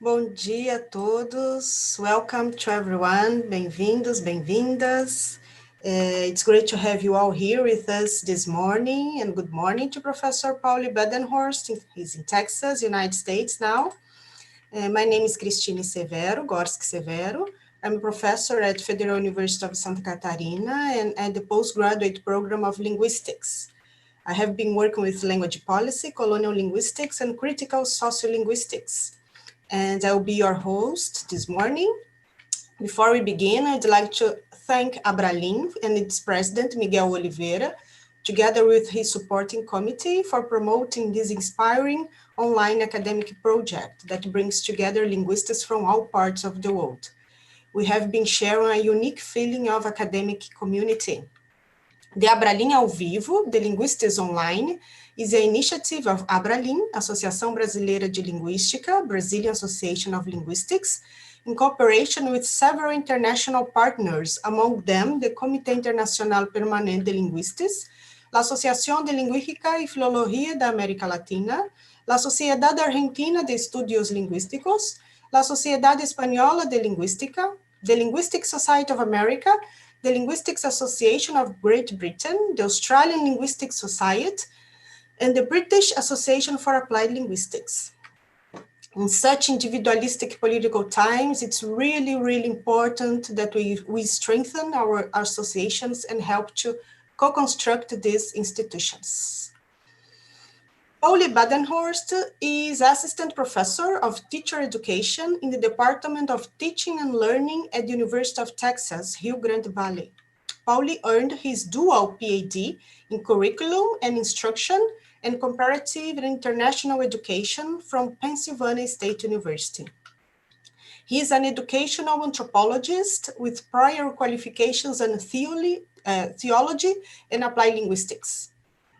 Bom dia a todos. Welcome to everyone. Bem-vindos, bem-vindas. It's great to have you all here with us this morning. And good morning to Professor Pauli Badenhorst. He's in Texas, United States now. My name is Cristine Severo, Gorski Severo. I'm a professor at Federal University of Santa Catarina and at the postgraduate program of linguistics. I have been working with language policy, colonial linguistics, and critical sociolinguistics. And I'll be your host this morning. Before we begin, I'd like to thank Abralim and its president, Miguel Oliveira, together with his supporting committee for promoting this inspiring online academic project that brings together linguists from all parts of the world. We have been sharing a unique feeling of academic community. The Abralim ao Vivo, the Linguistics Online, is an initiative of Abralim, Associação Brasileira de Linguística, Brazilian Association of Linguistics, in cooperation with several international partners, among them the Comité Internacional Permanente de Linguistas, la Asociación de Lingüística y Filología da América Latina, la Sociedad Argentina de Estudios Lingüísticos, la Sociedad Española de Lingüística, the Linguistic Society of America, the Linguistics Association of Great Britain, the Australian Linguistic Society, and the British Association for Applied Linguistics. In such individualistic political times, it's really, really important that we strengthen our associations and help to co-construct these institutions. Pauli Badenhorst is Assistant Professor of Teacher Education in the Department of Teaching and Learning at the University of Texas, Rio Grande Valley. Pauli earned his dual PhD in Curriculum and Instruction and Comparative and International Education from Pennsylvania State University. He is an educational anthropologist with prior qualifications in theology and applied linguistics.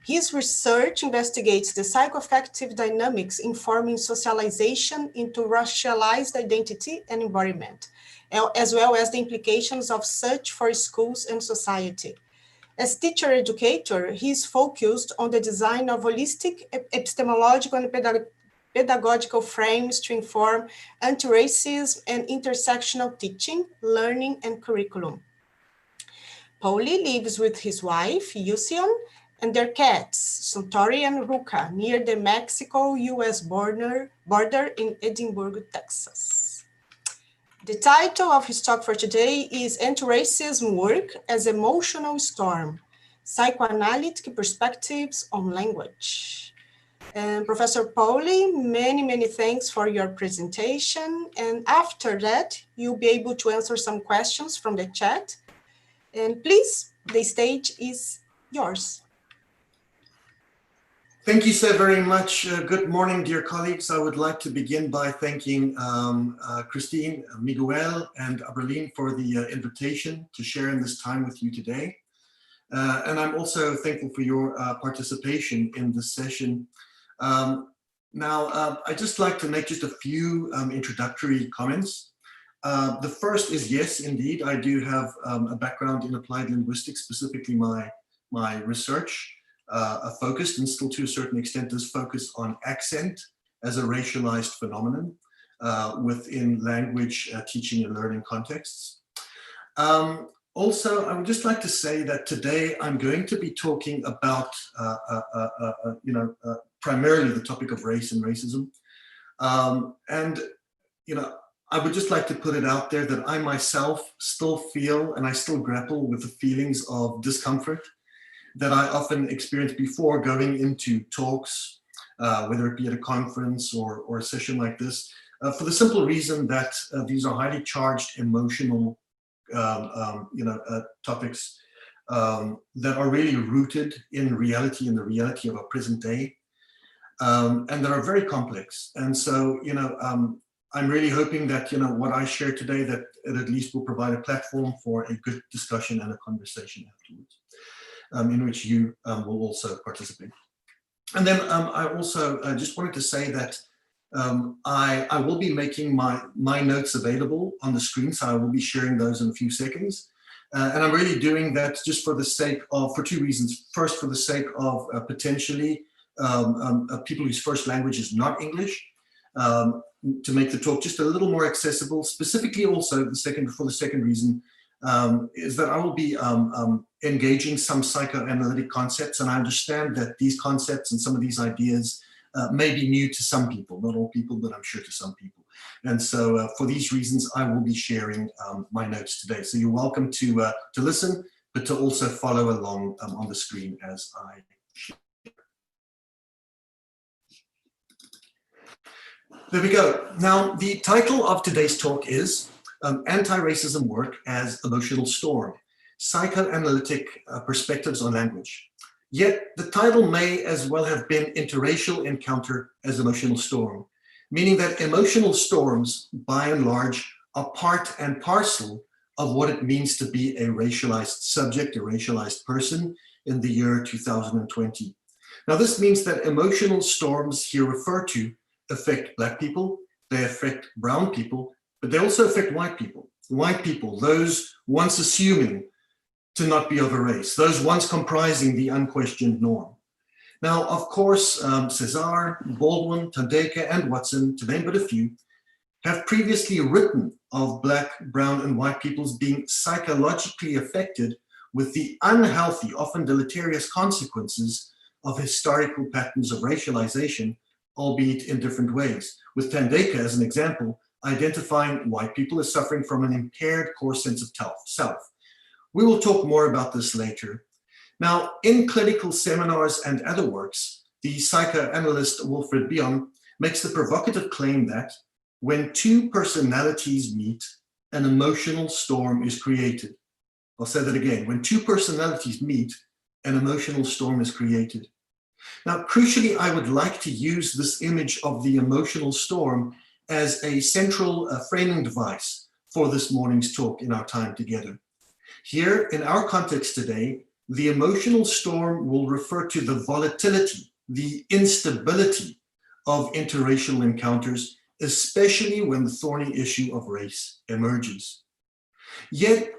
His research investigates the psychoaffective dynamics informing socialization into racialized identity and environment, as well as the implications of such for schools and society. As teacher educator, he is focused on the design of holistic epistemological and pedagogical frames to inform antiracism and intersectional teaching, learning, and curriculum. Pauli lives with his wife, Yusion, and their cats, Suntory and Ruka, near the Mexico-US border in Edinburgh, Texas. The title of his talk for today is Antiracism Work as Emotional Storm, Psychoanalytic Perspectives on Language. And Professor Pauli, many thanks for your presentation. And after that, you'll be able to answer some questions from the chat. And please, the stage is yours. Thank you so very much. Good morning, dear colleagues. I would like to begin by thanking Christine, Miguel, and Abralim for the invitation to share in this time with you today. And I'm also thankful for your participation in this session. Now, I'd just like to make just a few introductory comments. The first is, yes, indeed, I do have a background in applied linguistics, specifically my research. Focused and still to a certain extent does focus on accent as a racialized phenomenon within language teaching and learning contexts. Also, I would just like to say that today I'm going to be talking about primarily the topic of race and racism. I would just like to put it out there that I myself still feel and I still grapple with the feelings of discomfort that I often experienced before going into talks, whether it be at a conference or a session like this, for the simple reason that these are highly charged emotional topics that are really rooted in reality, in the reality of our present day, and that are very complex. And so, I'm really hoping that, what I share today, that it at least will provide a platform for a good discussion and a conversation afterwards. In which you will also participate. And then I also just wanted to say that I will be making my notes available on the screen, so I will be sharing those in a few seconds. And I'm really doing that just for the sake of, for two reasons. First, for the sake of potentially people whose first language is not English, to make the talk just a little more accessible. Specifically also, for the second reason, is that I will be engaging some psychoanalytic concepts, and I understand that these concepts and some of these ideas may be new to some people, not all people, but I'm sure to some people. And so for these reasons, I will be sharing my notes today. So you're welcome to listen, but to also follow along on the screen as I share. There we go. Now, the title of today's talk is Anti-Racism Work as Emotional Storm, Psychoanalytic Perspectives on Language. Yet the title may as well have been Interracial Encounter as Emotional Storm, meaning that emotional storms, by and large, are part and parcel of what it means to be a racialized subject, a racialized person in the year 2020. Now, this means that emotional storms here referred to affect Black people, they affect brown people, but they also affect white people. White people, those once assuming to not be of a race, those once comprising the unquestioned norm. Now, of course, Cesar, Baldwin, Tandeka, and Watson, to name but a few, have previously written of Black, brown, and white peoples being psychologically affected with the unhealthy, often deleterious consequences of historical patterns of racialization, albeit in different ways, with Tandeka as an example, identifying white people as suffering from an impaired core sense of self. We will talk more about this later. Now, in clinical seminars and other works, the psychoanalyst Wilfred Bion makes the provocative claim that when two personalities meet, an emotional storm is created. I'll say that again. When two personalities meet, an emotional storm is created. Now, crucially, I would like to use this image of the emotional storm as a central framing device for this morning's talk in our time together. Here, in our context today, the emotional storm will refer to the volatility, the instability of interracial encounters, especially when the thorny issue of race emerges. Yet,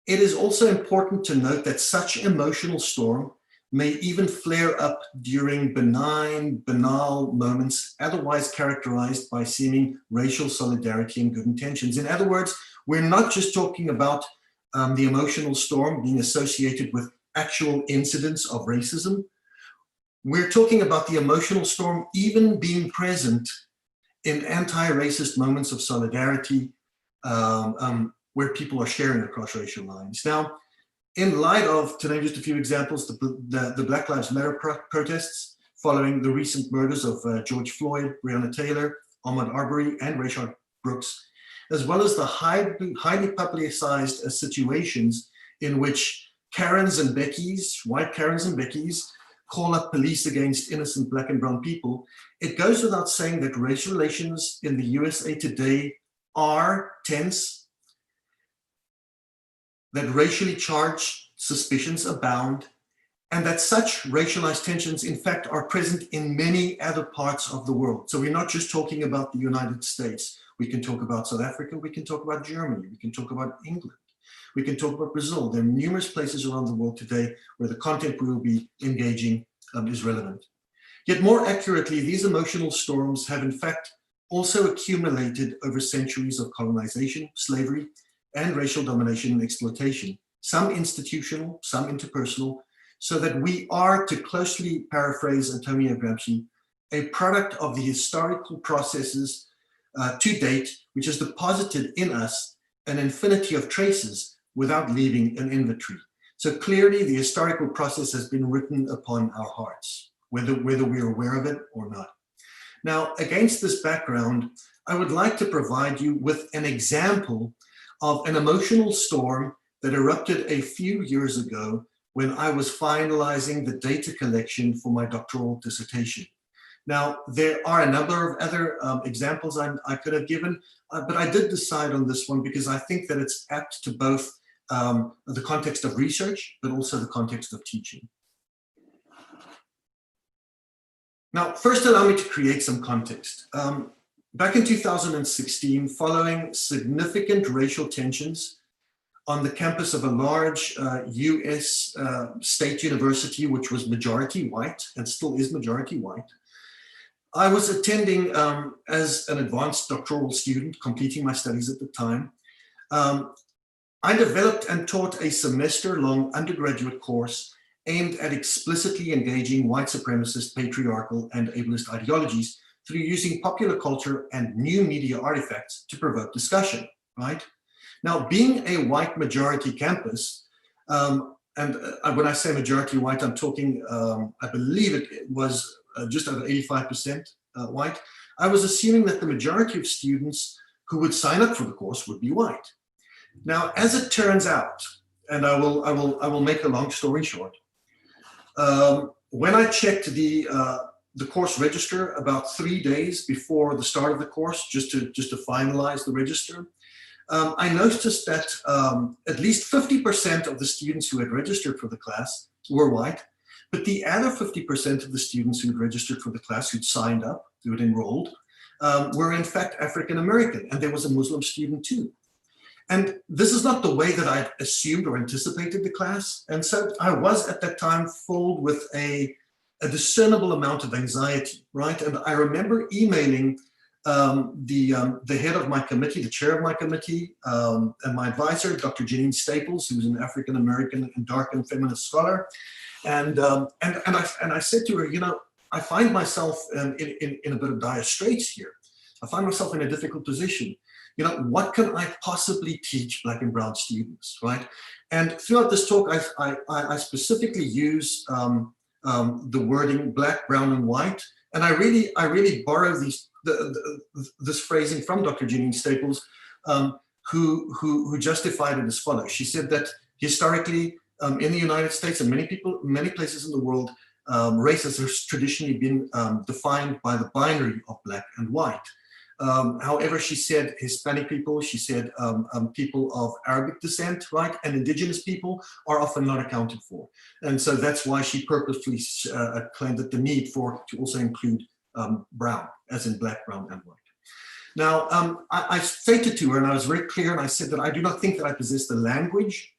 it is also important to note that such emotional storm may even flare up during benign, banal moments, otherwise characterized by seeming racial solidarity and good intentions. In other words, we're not just talking about the emotional storm being associated with actual incidents of racism. We're talking about the emotional storm even being present in anti-racist moments of solidarity where people are sharing across racial lines. Now, in light of, to name just a few examples, the Black Lives Matter protests following the recent murders of George Floyd, Breonna Taylor, Ahmaud Arbery, and Rayshard Brooks, as well as the highly publicized situations in which Karens and Beckys, white Karens and Beckys, call up police against innocent Black and brown people, it goes without saying that race relations in the USA today are tense, that racially charged suspicions abound, and that such racialized tensions, in fact, are present in many other parts of the world. So we're not just talking about the United States. We can talk about South Africa, we can talk about Germany, we can talk about England, we can talk about Brazil. There are numerous places around the world today where the content we will be engaging is relevant. Yet more accurately, these emotional storms have in fact also accumulated over centuries of colonization, slavery, and racial domination and exploitation, some institutional, some interpersonal, so that we are, to closely paraphrase Antonio Gramsci, a product of the historical processes to date, which has deposited in us an infinity of traces without leaving an inventory. So clearly the historical process has been written upon our hearts, whether we're aware of it or not. Now, against this background, I would like to provide you with an example of an emotional storm that erupted a few years ago when I was finalizing the data collection for my doctoral dissertation. Now, there are a number of other examples I could have given, but I did decide on this one because I think that it's apt to both the context of research, but also the context of teaching. Now, first allow me to create some context. Back in 2016, following significant racial tensions on the campus of a large US state university, which was majority white and still is majority white, I was attending as an advanced doctoral student, completing my studies at the time. I developed and taught a semester-long undergraduate course aimed at explicitly engaging white supremacist, patriarchal, and ableist ideologies through using popular culture and new media artifacts to provoke discussion, right? Now, being a white majority campus, and when I say majority white, I'm talking, I believe it was just over 85% white, I was assuming that the majority of students who would sign up for the course would be white. Now, as it turns out, and I will make a long story short, when I checked the course register about 3 days before the start of the course, just to finalize the register, I noticed that at least 50% of the students who had registered for the class were white, but the other 50% of the students who had registered for the class, who'd signed up, who had enrolled, were in fact African American, and there was a Muslim student too. And this is not the way that I'd assumed or anticipated the class. And so I was at that time filled with a discernible amount of anxiety, right? And I remember emailing the head of my committee, the chair of my committee, and my advisor, Dr. Janine Staples, who's an African-American and dark and feminist scholar. And I said to her, you know, I find myself in a bit of dire straits here. I find myself in a difficult position. You know, what can I possibly teach Black and brown students, right? And throughout this talk, I specifically use the wording Black, brown, and white. And I really borrow this phrasing from Dr. Janine Staples, who justified it as follows. She said that historically, in the United States and many places in the world, race has traditionally been defined by the binary of Black and white. However, she said Hispanic people, she said people of Arabic descent, right, and indigenous people are often not accounted for. And so that's why she purposefully claimed that the need to also include brown, as in Black, brown, and white. Now, I stated to her, and I was very clear, and I said that I do not think that I possess the language,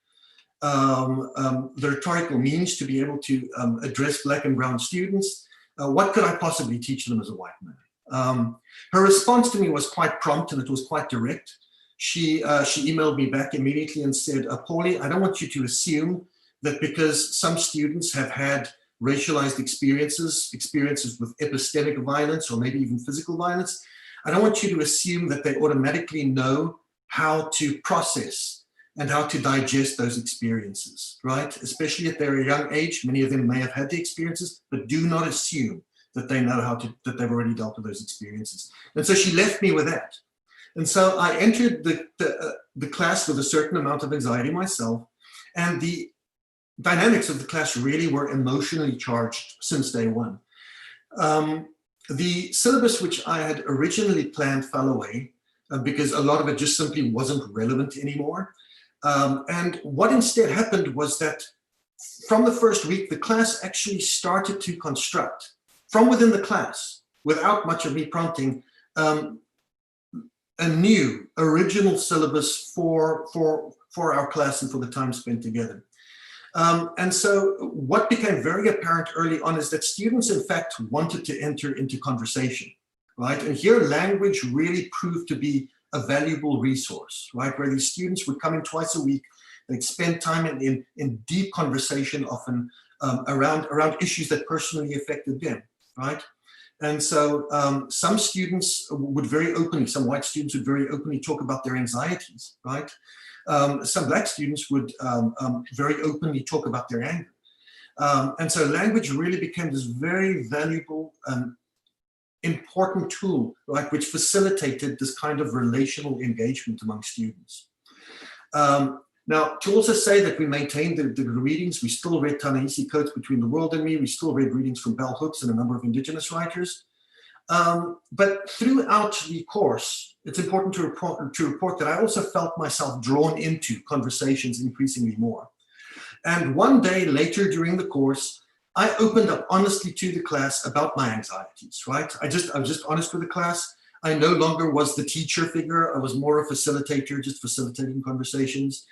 the rhetorical means to be able to address Black and brown students. What could I possibly teach them as a white man? Her response to me was quite prompt, and it was quite direct. She emailed me back immediately and said, Pauli, I don't want you to assume that because some students have had racialized experiences with epistemic violence or maybe even physical violence, I don't want you to assume that they automatically know how to process and how to digest those experiences, right? Especially at their young age, many of them may have had the experiences, but do not assume that they know that they've already dealt with those experiences. And so she left me with that. And so I entered the class with a certain amount of anxiety myself, and the dynamics of the class really were emotionally charged since day one. The syllabus which I had originally planned fell away because a lot of it just simply wasn't relevant anymore. And what instead happened was that from the first week, the class actually started to construct from within the class, without much of me prompting, a new original syllabus for our class and for the time spent together. And so what became very apparent early on is that students, in fact, wanted to enter into conversation, right? And here language really proved to be a valuable resource, right? Where these students would come in twice a week, they'd spend time in deep conversation, often around issues that personally affected them, right? And so some students would very openly, some white students would very openly talk about their anxieties, right? Some Black students would very openly talk about their anger. And so language really became this very valuable, important tool, right, which facilitated this kind of relational engagement among students. Now, to also say that we maintained the readings, we still read Ta-Nehisi Coates' Between the World and Me, we still read readings from bell hooks and a number of indigenous writers. But throughout the course, it's important to report that I also felt myself drawn into conversations increasingly more. And one day later during the course, I opened up honestly to the class about my anxieties, right? I was just honest with the class. I no longer was the teacher figure. I was more a facilitator, just facilitating conversations.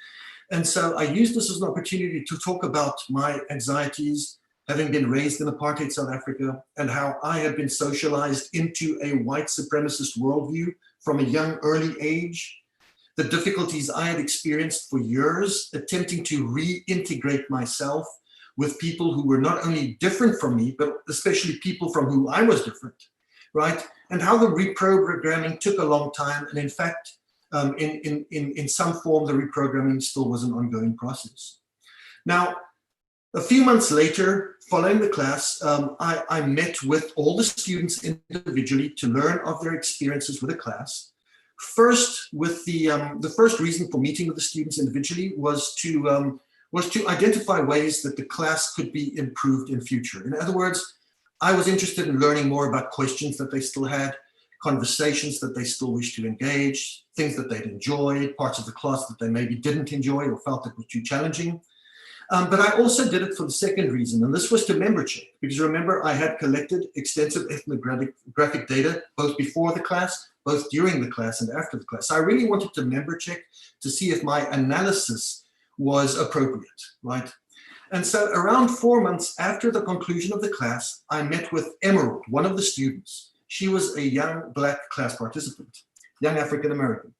And so I used this as an opportunity to talk about my anxieties, having been raised in apartheid South Africa, and how I had been socialized into a white supremacist worldview from a young, early age, the difficulties I had experienced for years attempting to reintegrate myself with people who were not only different from me, but especially people from whom I was different, right? And how the reprogramming took a long time. And in fact, in some form, the reprogramming still was an ongoing process. Now, a few months later, following the class, I met with all the students individually to learn of their experiences with the class. First, with the first reason for meeting with the students individually was to identify ways that the class could be improved in future. In other words, I was interested in learning more about questions that they still had, conversations that they still wished to engage, things that they'd enjoyed, parts of the class that they maybe didn't enjoy or felt that were too challenging. But I also did it for the second reason, and this was to member check, because remember, I had collected extensive ethnographic data, both before the class, both during the class and after the class. So I really wanted to member check to see if my analysis was appropriate, right? And so around 4 months after the conclusion of the class, I met with Emerald, one of the students. She was a young Black class participant, young African-American.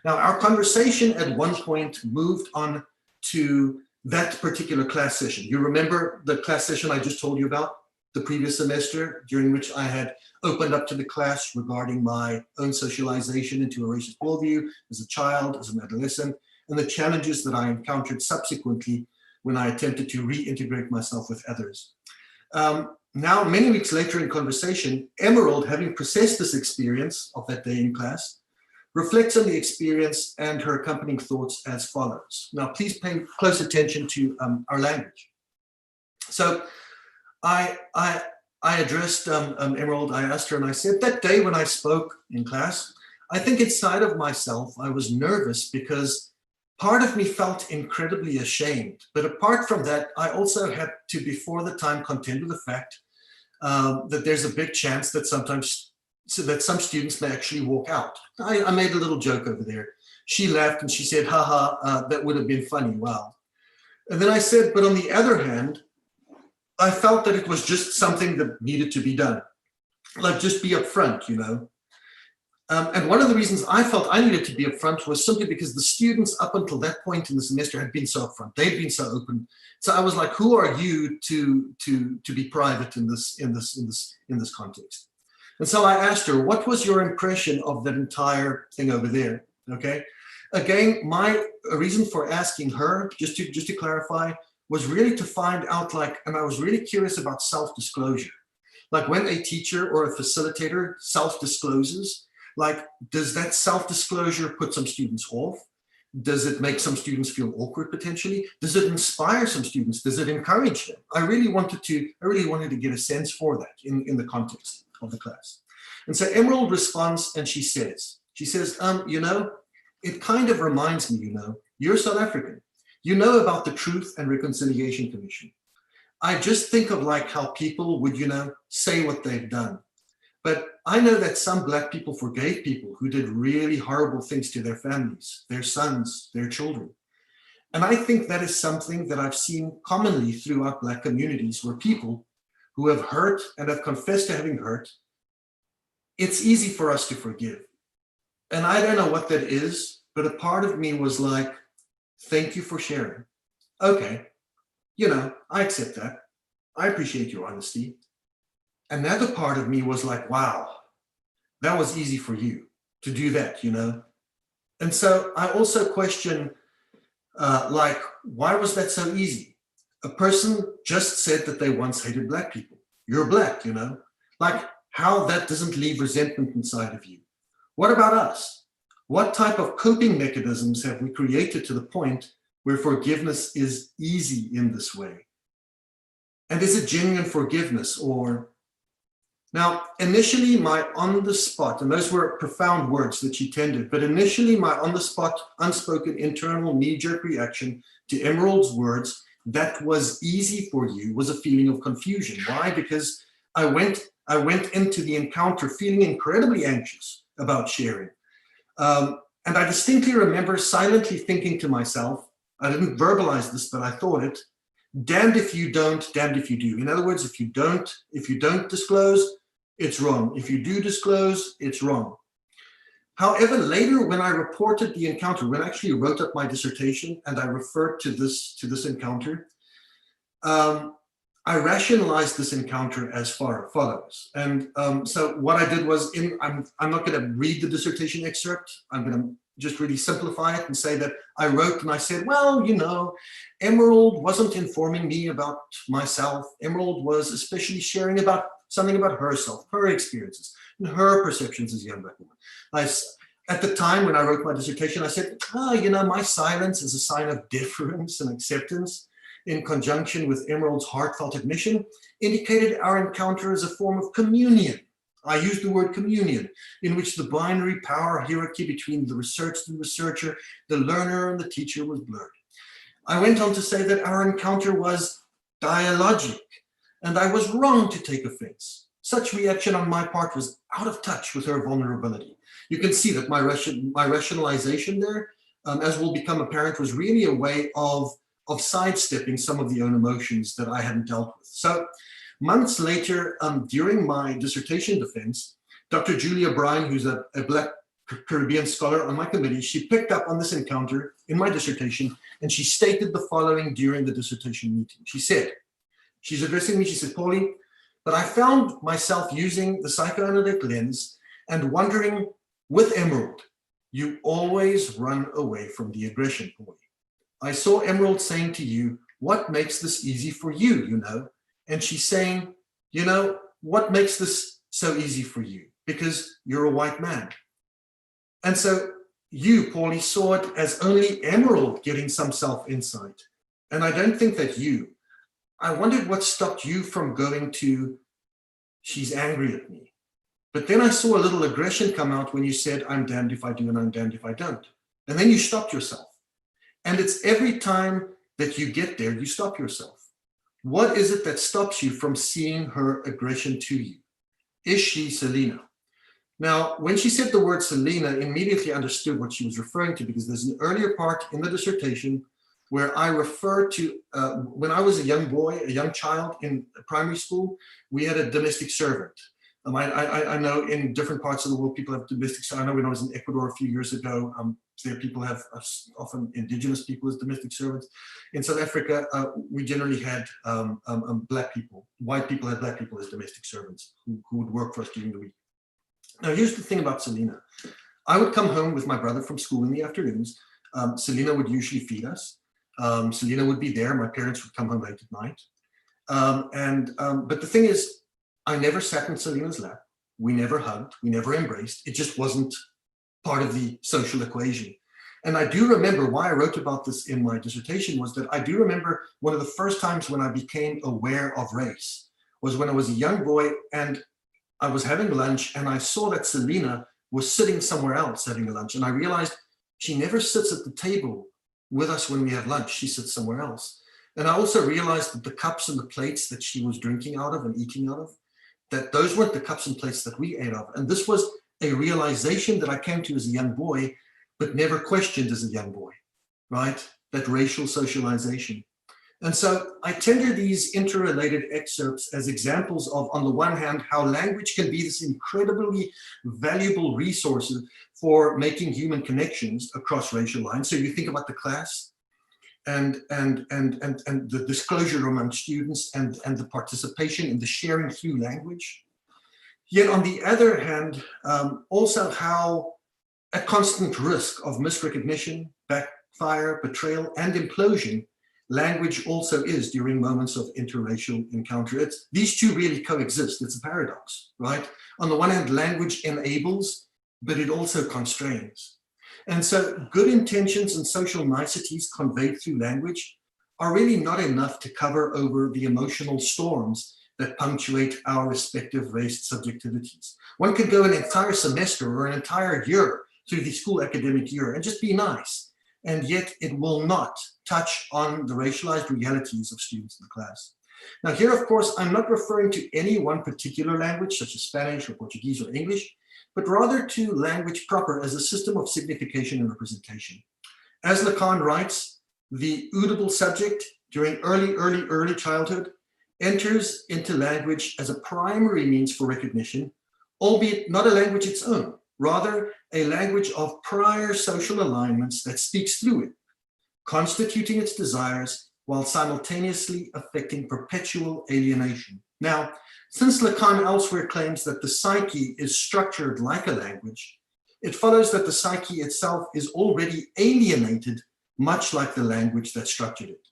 Now, our conversation at one point moved on to that particular class session. You remember the class session I just told you about the previous semester, during which I had opened up to the class regarding my own socialization into a racist worldview as a child, as an adolescent, and the challenges that I encountered subsequently when I attempted to reintegrate myself with others. Now, many weeks later in conversation, Emerald, having processed this experience of that day in class, reflects on the experience and her accompanying thoughts as follows. Now, please pay close attention to our language. So I addressed Emerald. I asked her and I said, that day when I spoke in class, I think inside of myself, I was nervous because part of me felt incredibly ashamed. But apart from that, I also had to, before the time, contend with the fact that there's a big chance that some students may actually walk out. I made a little joke over there. She laughed and she said, haha, that would have been funny, wow. And then I said, but on the other hand, I felt that it was just something that needed to be done. Like just be upfront, you know. And one of the reasons I felt I needed to be upfront was simply because the students up until that point in the semester had been so upfront. They'd been so open. So I was like, who are you to be private in this context? And so I asked her, what was your impression of that entire thing over there? Okay. Again, my reason for asking her, just to clarify, was really to find out, and I was really curious about self-disclosure. Like when a teacher or a facilitator self-discloses, does that self-disclosure put some students off? Does it make some students feel awkward potentially? Does it inspire some students? Does it encourage them? I really wanted to get a sense for that in the context of the class. And so Emerald responds and she says, you know, it kind of reminds me, you know, you're South African. You know about the Truth and Reconciliation Commission. I just think of how people would, you know, say what they've done. But I know that some Black people forgave people who did really horrible things to their families, their sons, their children. And I think that is something that I've seen commonly throughout Black communities, where people who have hurt and have confessed to having hurt, it's easy for us to forgive. And I don't know what that is, but a part of me was like, thank you for sharing. Okay, you know, I accept that. I appreciate your honesty. Another part of me was like, wow, that was easy for you to do that, you know? And so I also question, why was that so easy? A person just said that they once hated Black people. You're Black, you know? How that doesn't leave resentment inside of you. What about us? What type of coping mechanisms have we created to the point where forgiveness is easy in this way? And is it genuine forgiveness or... Now, initially my on the spot, and those were profound words that she tendered, but initially my on the spot, unspoken internal knee-jerk reaction to Emerald's words, that was easy for you, was a feeling of confusion. Why? Because I went into the encounter feeling incredibly anxious about sharing. And I distinctly remember silently thinking to myself, I didn't verbalize this, but I thought it, damned if you don't, damned if you do. In other words, if you don't disclose, it's wrong. If you do disclose, it's wrong. However, later when I reported the encounter, when I actually wrote up my dissertation and I referred to this encounter, I rationalized this encounter as follows. And so what I did was, I'm not going to read the dissertation excerpt. I'm going to just really simplify it and say that I wrote and I said, well, you know, Emerald wasn't informing me about myself. Emerald was especially sharing about something about herself, her experiences, and her perceptions as a young Black woman. At the time when I wrote my dissertation, I said, you know, my silence is a sign of deference and acceptance in conjunction with Emerald's heartfelt admission, indicated our encounter as a form of communion. I used the word communion, in which the binary power hierarchy between the researched and researcher, the learner and the teacher was blurred. I went on to say that our encounter was dialogic, and I was wrong to take offense. Such reaction on my part was out of touch with her vulnerability. You can see that my rationalization there, as will become apparent, was really a way of sidestepping some of the own emotions that I hadn't dealt with. So months later, during my dissertation defense, Dr. Julia Bryan, who's a Black Caribbean scholar on my committee, she picked up on this encounter in my dissertation, and she stated the following during the dissertation meeting. She said, she's addressing me, she said, Pauli, but I found myself using the psychoanalytic lens and wondering, with Emerald, you always run away from the aggression, Pauli. I saw Emerald saying to you, what makes this easy for you, you know? And she's saying, you know, what makes this so easy for you? Because you're a white man. And so you, Pauli, saw it as only Emerald getting some self-insight. And I don't think that I wondered what stopped you from going to, she's angry at me. But then I saw a little aggression come out when you said, I'm damned if I do and I'm damned if I don't. And then you stopped yourself. And it's every time that you get there, you stop yourself. What is it that stops you from seeing her aggression to you? Is she Selena? Now, when she said the word Selena, I immediately understood what she was referring to, because there's an earlier part in the dissertation where I refer to, when I was a young boy, a young child in primary school, we had a domestic servant. I know in different parts of the world, people have domestic servants. I know when I was in Ecuador a few years ago, there people have often indigenous people as domestic servants. In South Africa, we generally had Black people, white people had Black people as domestic servants who would work for us during the week. Now, here's the thing about Selena. I would come home with my brother from school in the afternoons. Selena would usually feed us. Selena would be there. My parents would come home late at night. But the thing is, I never sat in Selena's lap. We never hugged. We never embraced. It just wasn't part of the social equation. And I do remember why I wrote about this in my dissertation was that I do remember one of the first times when I became aware of race was when I was a young boy and I was having lunch and I saw that Selena was sitting somewhere else having a lunch. And I realized she never sits at the table with us when we have lunch. She sits somewhere else. And I also realized that the cups and the plates that she was drinking out of and eating out of, that those weren't the cups and plates that we ate of. And this was a realization that I came to as a young boy, but never questioned as a young boy, right? That racial socialization. And so I tender these interrelated excerpts as examples of, on the one hand, how language can be this incredibly valuable resource for making human connections across racial lines. So you think about the class, and the disclosure among students and the participation in the sharing through language. Yet on the other hand, also how a constant risk of misrecognition, backfire, betrayal, and implosion, language also is during moments of interracial encounter. These two really coexist. It's a paradox, right? On the one hand, language enables, but it also constrains. And so good intentions and social niceties conveyed through language are really not enough to cover over the emotional storms that punctuate our respective race subjectivities. One could go an entire semester or an entire year through the school academic year and just be nice, and yet it will not touch on the racialized realities of students in the class. Now here, of course, I'm not referring to any one particular language, such as Spanish or Portuguese or English, but rather to language proper as a system of signification and representation. As Lacan writes, the audible subject during early childhood enters into language as a primary means for recognition, albeit not a language its own, rather a language of prior social alignments that speaks through it, constituting its desires while simultaneously affecting perpetual alienation. Now, since Lacan elsewhere claims that the psyche is structured like a language, it follows that the psyche itself is already alienated, much like the language that structured it.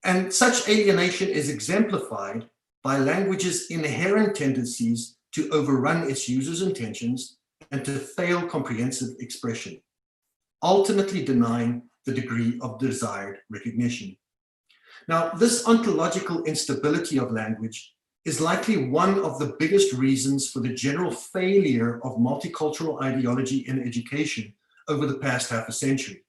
And such alienation is exemplified by language's inherent tendencies to overrun its users' intentions and to fail comprehensive expression, ultimately denying the degree of desired recognition. Now, this ontological instability of language is likely one of the biggest reasons for the general failure of multicultural ideology in education over the past half a century,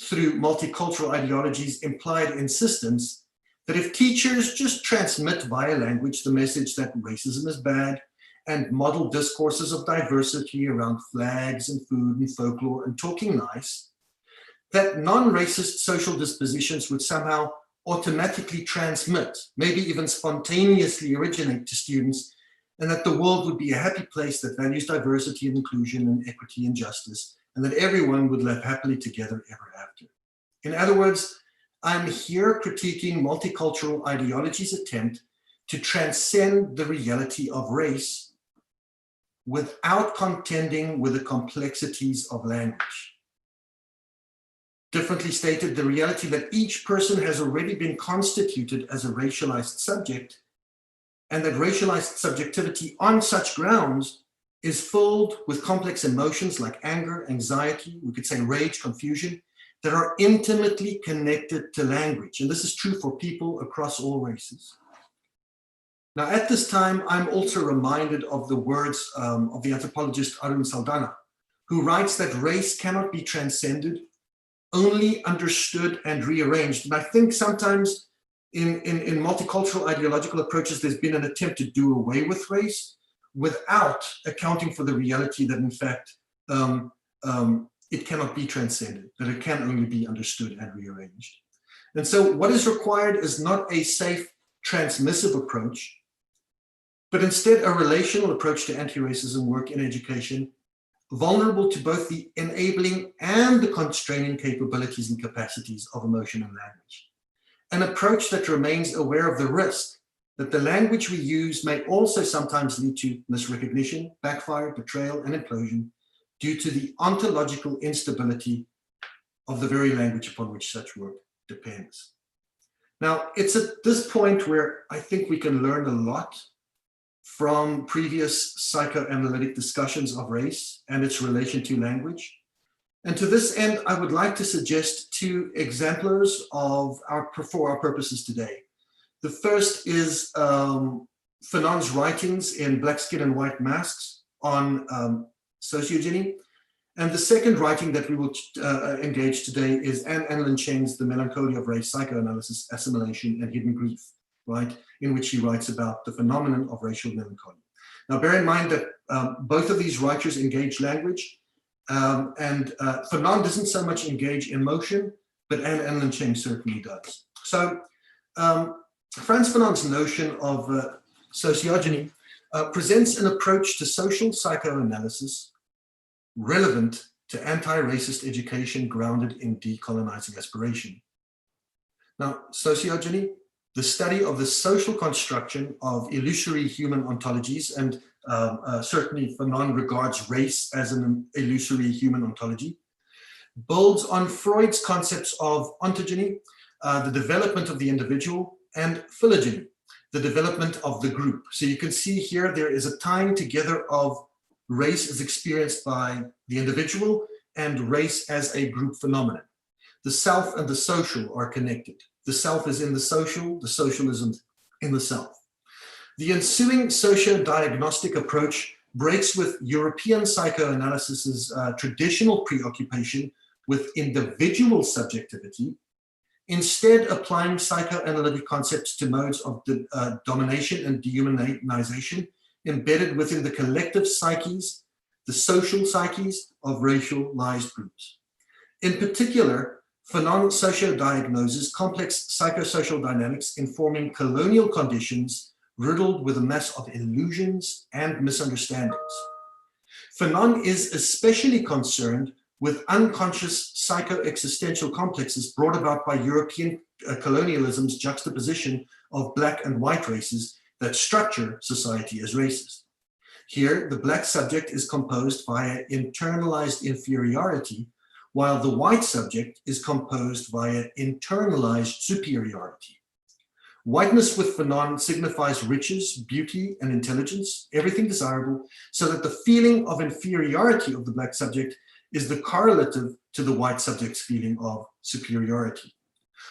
through multicultural ideology's implied insistence that if teachers just transmit via language the message that racism is bad and model discourses of diversity around flags and food and folklore and talking nice, that non-racist social dispositions would somehow automatically transmit, maybe even spontaneously originate to students, and that the world would be a happy place that values diversity and inclusion and equity and justice, and that everyone would live happily together ever after. In other words, I'm here critiquing multicultural ideology's attempt to transcend the reality of race without contending with the complexities of language. Differently stated, the reality that each person has already been constituted as a racialized subject, and that racialized subjectivity on such grounds is filled with complex emotions like anger, anxiety, we could say rage, confusion, that are intimately connected to language. And this is true for people across all races. Now, at this time, I'm also reminded of the words of the anthropologist Arun Saldanha, who writes that race cannot be transcended, only understood and rearranged. And I think sometimes in multicultural ideological approaches, there's been an attempt to do away with race without accounting for the reality that, in fact, it cannot be transcended, that it can only be understood and rearranged. And so what is required is not a safe, transmissive approach, but instead a relational approach to anti-racism work in education, vulnerable to both the enabling and the constraining capabilities and capacities of emotion and language. An approach that remains aware of the risk that the language we use may also sometimes lead to misrecognition, backfire, betrayal, and implosion due to the ontological instability of the very language upon which such work depends. Now, it's at this point where I think we can learn a lot from previous psychoanalytic discussions of race and its relation to language. And to this end, I would like to suggest two exemplars for our purposes today. The first is Fanon's writings in Black Skin and White Masks on sociogeny. And the second writing that we will engage today is Anne Cheng's The Melancholy of Race, Psychoanalysis, Assimilation, and Hidden Grief, right, in which he writes about the phenomenon of racial melancholy. Now, bear in mind that both of these writers engage language, and Fanon doesn't so much engage emotion, but Anne Cheng certainly does. So Frantz Fanon's notion of sociogeny presents an approach to social psychoanalysis relevant to anti-racist education grounded in decolonizing aspiration. Now, sociogeny, the study of the social construction of illusory human ontologies, and certainly Fanon regards race as an illusory human ontology, builds on Freud's concepts of ontogeny, the development of the individual, and phylogeny, the development of the group. So you can see here there is a tying together of race as experienced by the individual and race as a group phenomenon. The self and the social are connected. The self is in the social is in the self. The ensuing socio-diagnostic approach breaks with European psychoanalysis's traditional preoccupation with individual subjectivity, instead applying psychoanalytic concepts to modes of domination and dehumanization embedded within the collective psyches, the social psyches of racialized groups. In particular, Fanon socio-diagnoses complex psychosocial dynamics informing colonial conditions riddled with a mess of illusions and misunderstandings. Fanon is especially concerned with unconscious psycho-existential complexes brought about by European colonialism's juxtaposition of Black and white races that structure society as racist. Here, the Black subject is composed via internalized inferiority, while the white subject is composed via internalized superiority. Whiteness with Fanon signifies riches, beauty, and intelligence, everything desirable, so that the feeling of inferiority of the Black subject is the correlative to the white subject's feeling of superiority.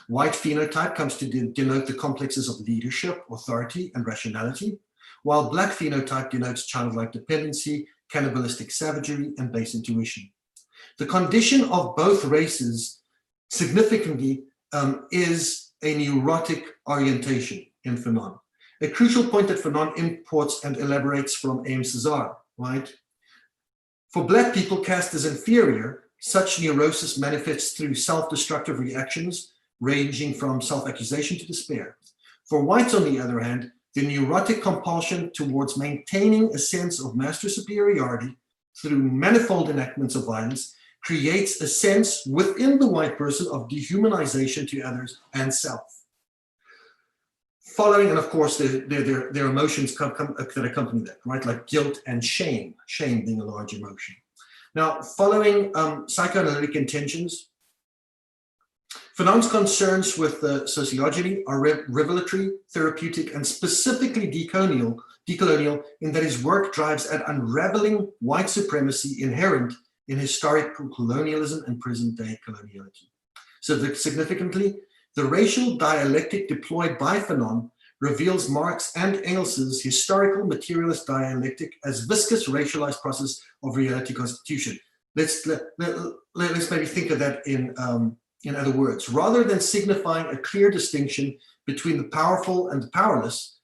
White phenotype comes to denote the complexes of leadership, authority, and rationality, while Black phenotype denotes childlike dependency, cannibalistic savagery, and base intuition. The condition of both races significantly is a neurotic orientation in Fanon. A crucial point that Fanon imports and elaborates from Ames Cesar, right? For Black people cast as inferior, such neurosis manifests through self-destructive reactions ranging from self-accusation to despair. For whites, on the other hand, the neurotic compulsion towards maintaining a sense of master superiority through manifold enactments of violence creates a sense within the white person of dehumanization to others and self. Following, and of course, their emotions that accompany that, right? Like guilt and shame, shame being a large emotion. Now, following psychoanalytic intentions, Fanon's concerns with sociogeny are revelatory, therapeutic, and specifically decolonial in that his work drives at unraveling white supremacy inherent in historical colonialism and present-day coloniality. So significantly, the racial dialectic deployed by Fanon reveals Marx and Engels's historical materialist dialectic as viscous racialized process of reality constitution. Let's maybe think of that in other words. Rather than signifying a clear distinction between the powerful and the powerless,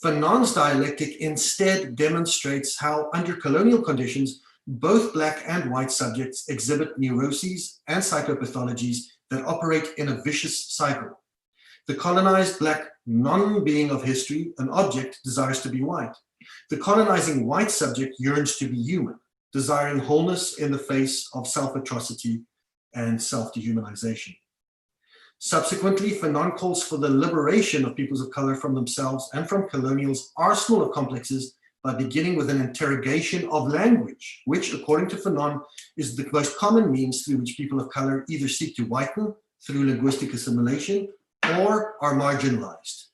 Fanon's dialectic instead demonstrates how under colonial conditions, both Black and white subjects exhibit neuroses and psychopathologies that operate in a vicious cycle. The colonized Black non-being of history, an object, desires to be white. The colonizing white subject yearns to be human, desiring wholeness in the face of self-atrocity and self-dehumanization. Subsequently, Fanon calls for the liberation of peoples of color from themselves and from colonial's arsenal of complexes by beginning with an interrogation of language, which, according to Fanon, is the most common means through which people of color either seek to whiten through linguistic assimilation or are marginalized.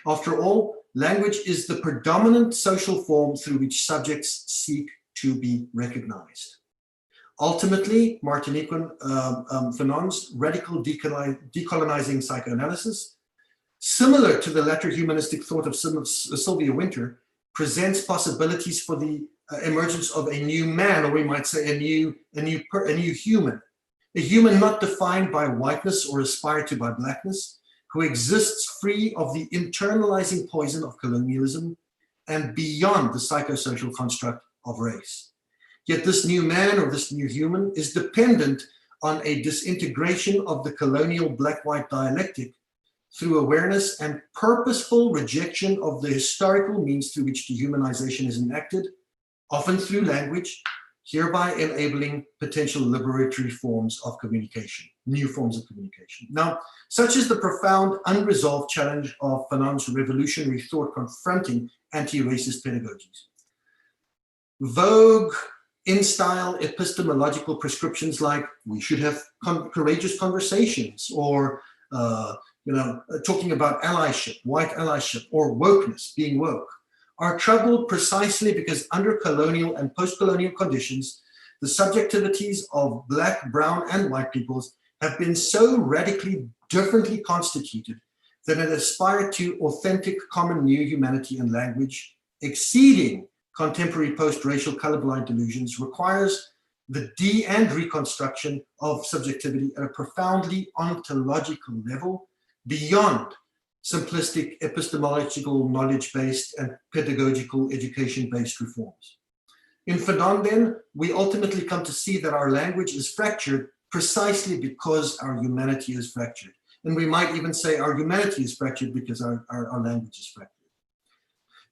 After all, language is the predominant social form through which subjects seek to be recognized. Ultimately, Martiniquan Fanon's radical decolonizing psychoanalysis, similar to the latter humanistic thought of Sylvia Wynter, presents possibilities for the emergence of a new man, or we might say a new human, a human not defined by whiteness or aspired to by Blackness, who exists free of the internalizing poison of colonialism and beyond the psychosocial construct of race. Yet this new man or this new human is dependent on a disintegration of the colonial Black-white dialectic through awareness and purposeful rejection of the historical means through which dehumanization is enacted, often through language, hereby enabling potential liberatory forms of communication, new forms of communication. Now, such is the profound unresolved challenge of Fanon's revolutionary thought confronting anti-racist pedagogies. Vogue in-style epistemological prescriptions like we should have courageous conversations, or talking about allyship, white allyship, or wokeness, being woke, are troubled precisely because under colonial and post-colonial conditions, the subjectivities of Black, brown, and white peoples have been so radically differently constituted that it aspired to authentic common new humanity and language, exceeding contemporary post-racial colorblind delusions, requires the de- and reconstruction of subjectivity at a profoundly ontological level beyond simplistic epistemological knowledge-based and pedagogical education-based reforms. In Fanon, then, we ultimately come to see that our language is fractured precisely because our humanity is fractured. And we might even say our humanity is fractured because our language is fractured.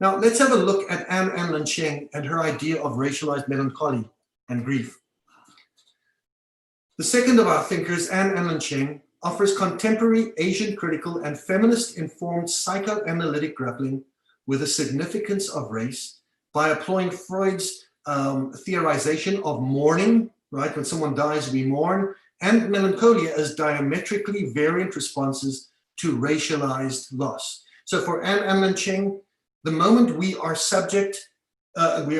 Now, let's have a look at Anne Cheng and her idea of racialized melancholy and grief. The second of our thinkers, Anne Cheng, offers contemporary Asian critical and feminist-informed psychoanalytic grappling with the significance of race by employing Freud's theorization of mourning, right? When someone dies, we mourn, and melancholia as diametrically variant responses to racialized loss. So for Anne Cheng, the moment we are subject, we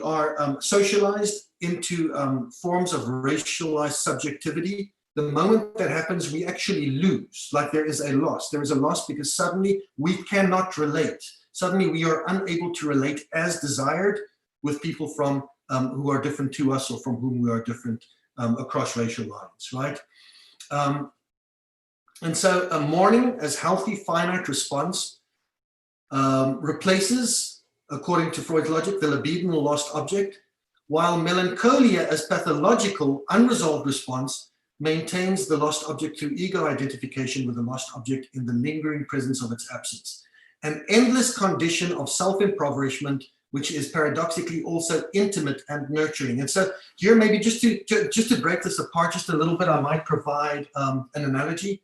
are socialized into forms of racialized subjectivity. The moment that happens, we actually lose, like there is a loss. There is a loss because suddenly we cannot relate. Suddenly we are unable to relate as desired with people from who are different to us or from whom we are different across racial lines, right? And so mourning as healthy, finite response replaces, according to Freud's logic, the libidinal lost object, while melancholia as pathological, unresolved response maintains the lost object through ego identification with the lost object in the lingering presence of its absence. An endless condition of self-impoverishment, which is paradoxically also intimate and nurturing. And so here, maybe just to break this apart just a little bit, I might provide an analogy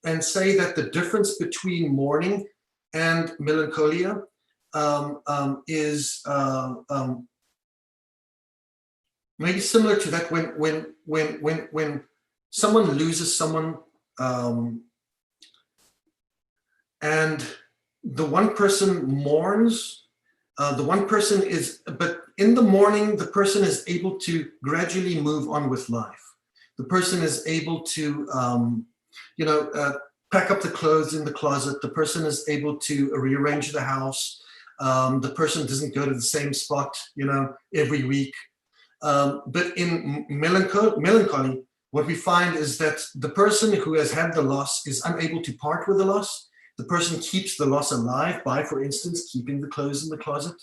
and say that the difference between mourning and melancholia is maybe similar to that when someone loses someone and the one person mourns, the one person is, but in the mourning, the person is able to gradually move on with life. The person is able to, pack up the clothes in the closet. The person is able to rearrange the house. The person doesn't go to the same spot, every week. But in melancholy, what we find is that the person who has had the loss is unable to part with the loss. The person keeps the loss alive by, for instance, keeping the clothes in the closet,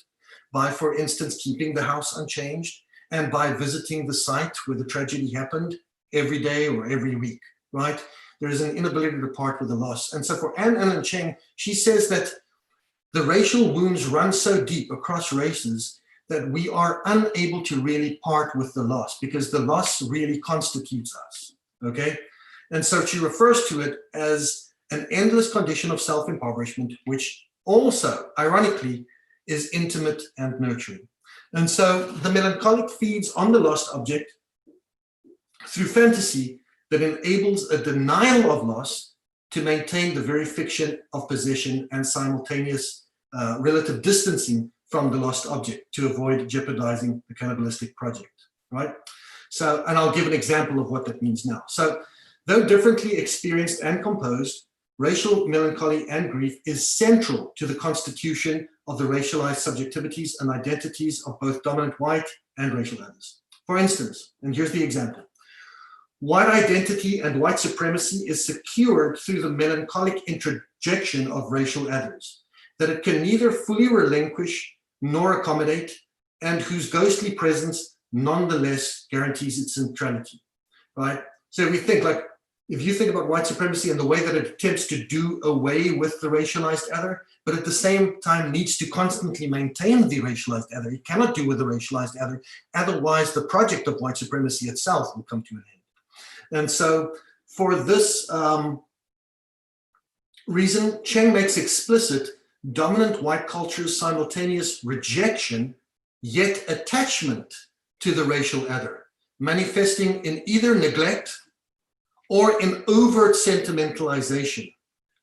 by, for instance, keeping the house unchanged, and by visiting the site where the tragedy happened every day or every week, right? There is an inability to part with the loss. And so for Anne Cheng, she says that the racial wounds run so deep across races that we are unable to really part with the loss because the loss really constitutes us, okay? And so she refers to it as an endless condition of self-impoverishment, which also, ironically, is intimate and nurturing. And so the melancholic feeds on the lost object through fantasy that enables a denial of loss to maintain the very fiction of possession and simultaneous relative distancing from the lost object to avoid jeopardizing the cannibalistic project, right? So, and I'll give an example of what that means now. So, though differently experienced and composed, racial melancholy and grief is central to the constitution of the racialized subjectivities and identities of both dominant white and racial others. For instance, and here's the example, white identity and white supremacy is secured through the melancholic introjection of racial others, that it can neither fully relinquish nor accommodate, and whose ghostly presence nonetheless guarantees its centrality, right? So we think like, if you think about white supremacy and the way that it attempts to do away with the racialized other, but at the same time needs to constantly maintain the racialized other, it cannot do with the racialized other, otherwise the project of white supremacy itself will come to an end. And so for this reason, Cheng makes explicit dominant white culture's simultaneous rejection, yet attachment to the racial other, manifesting in either neglect or in overt sentimentalization,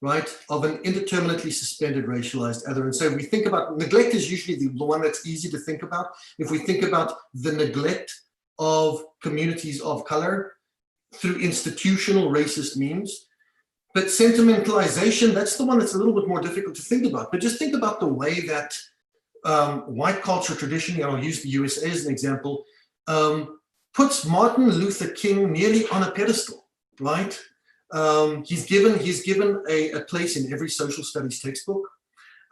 right, of an indeterminately suspended racialized other. And so if we think about, neglect is usually the one that's easy to think about. If we think about the neglect of communities of color through institutional racist means, but sentimentalization, that's the one that's a little bit more difficult to think about. But just think about the way that white culture traditionally, I'll use the USA as an example, puts Martin Luther King nearly on a pedestal. Right? He's given a place in every social studies textbook.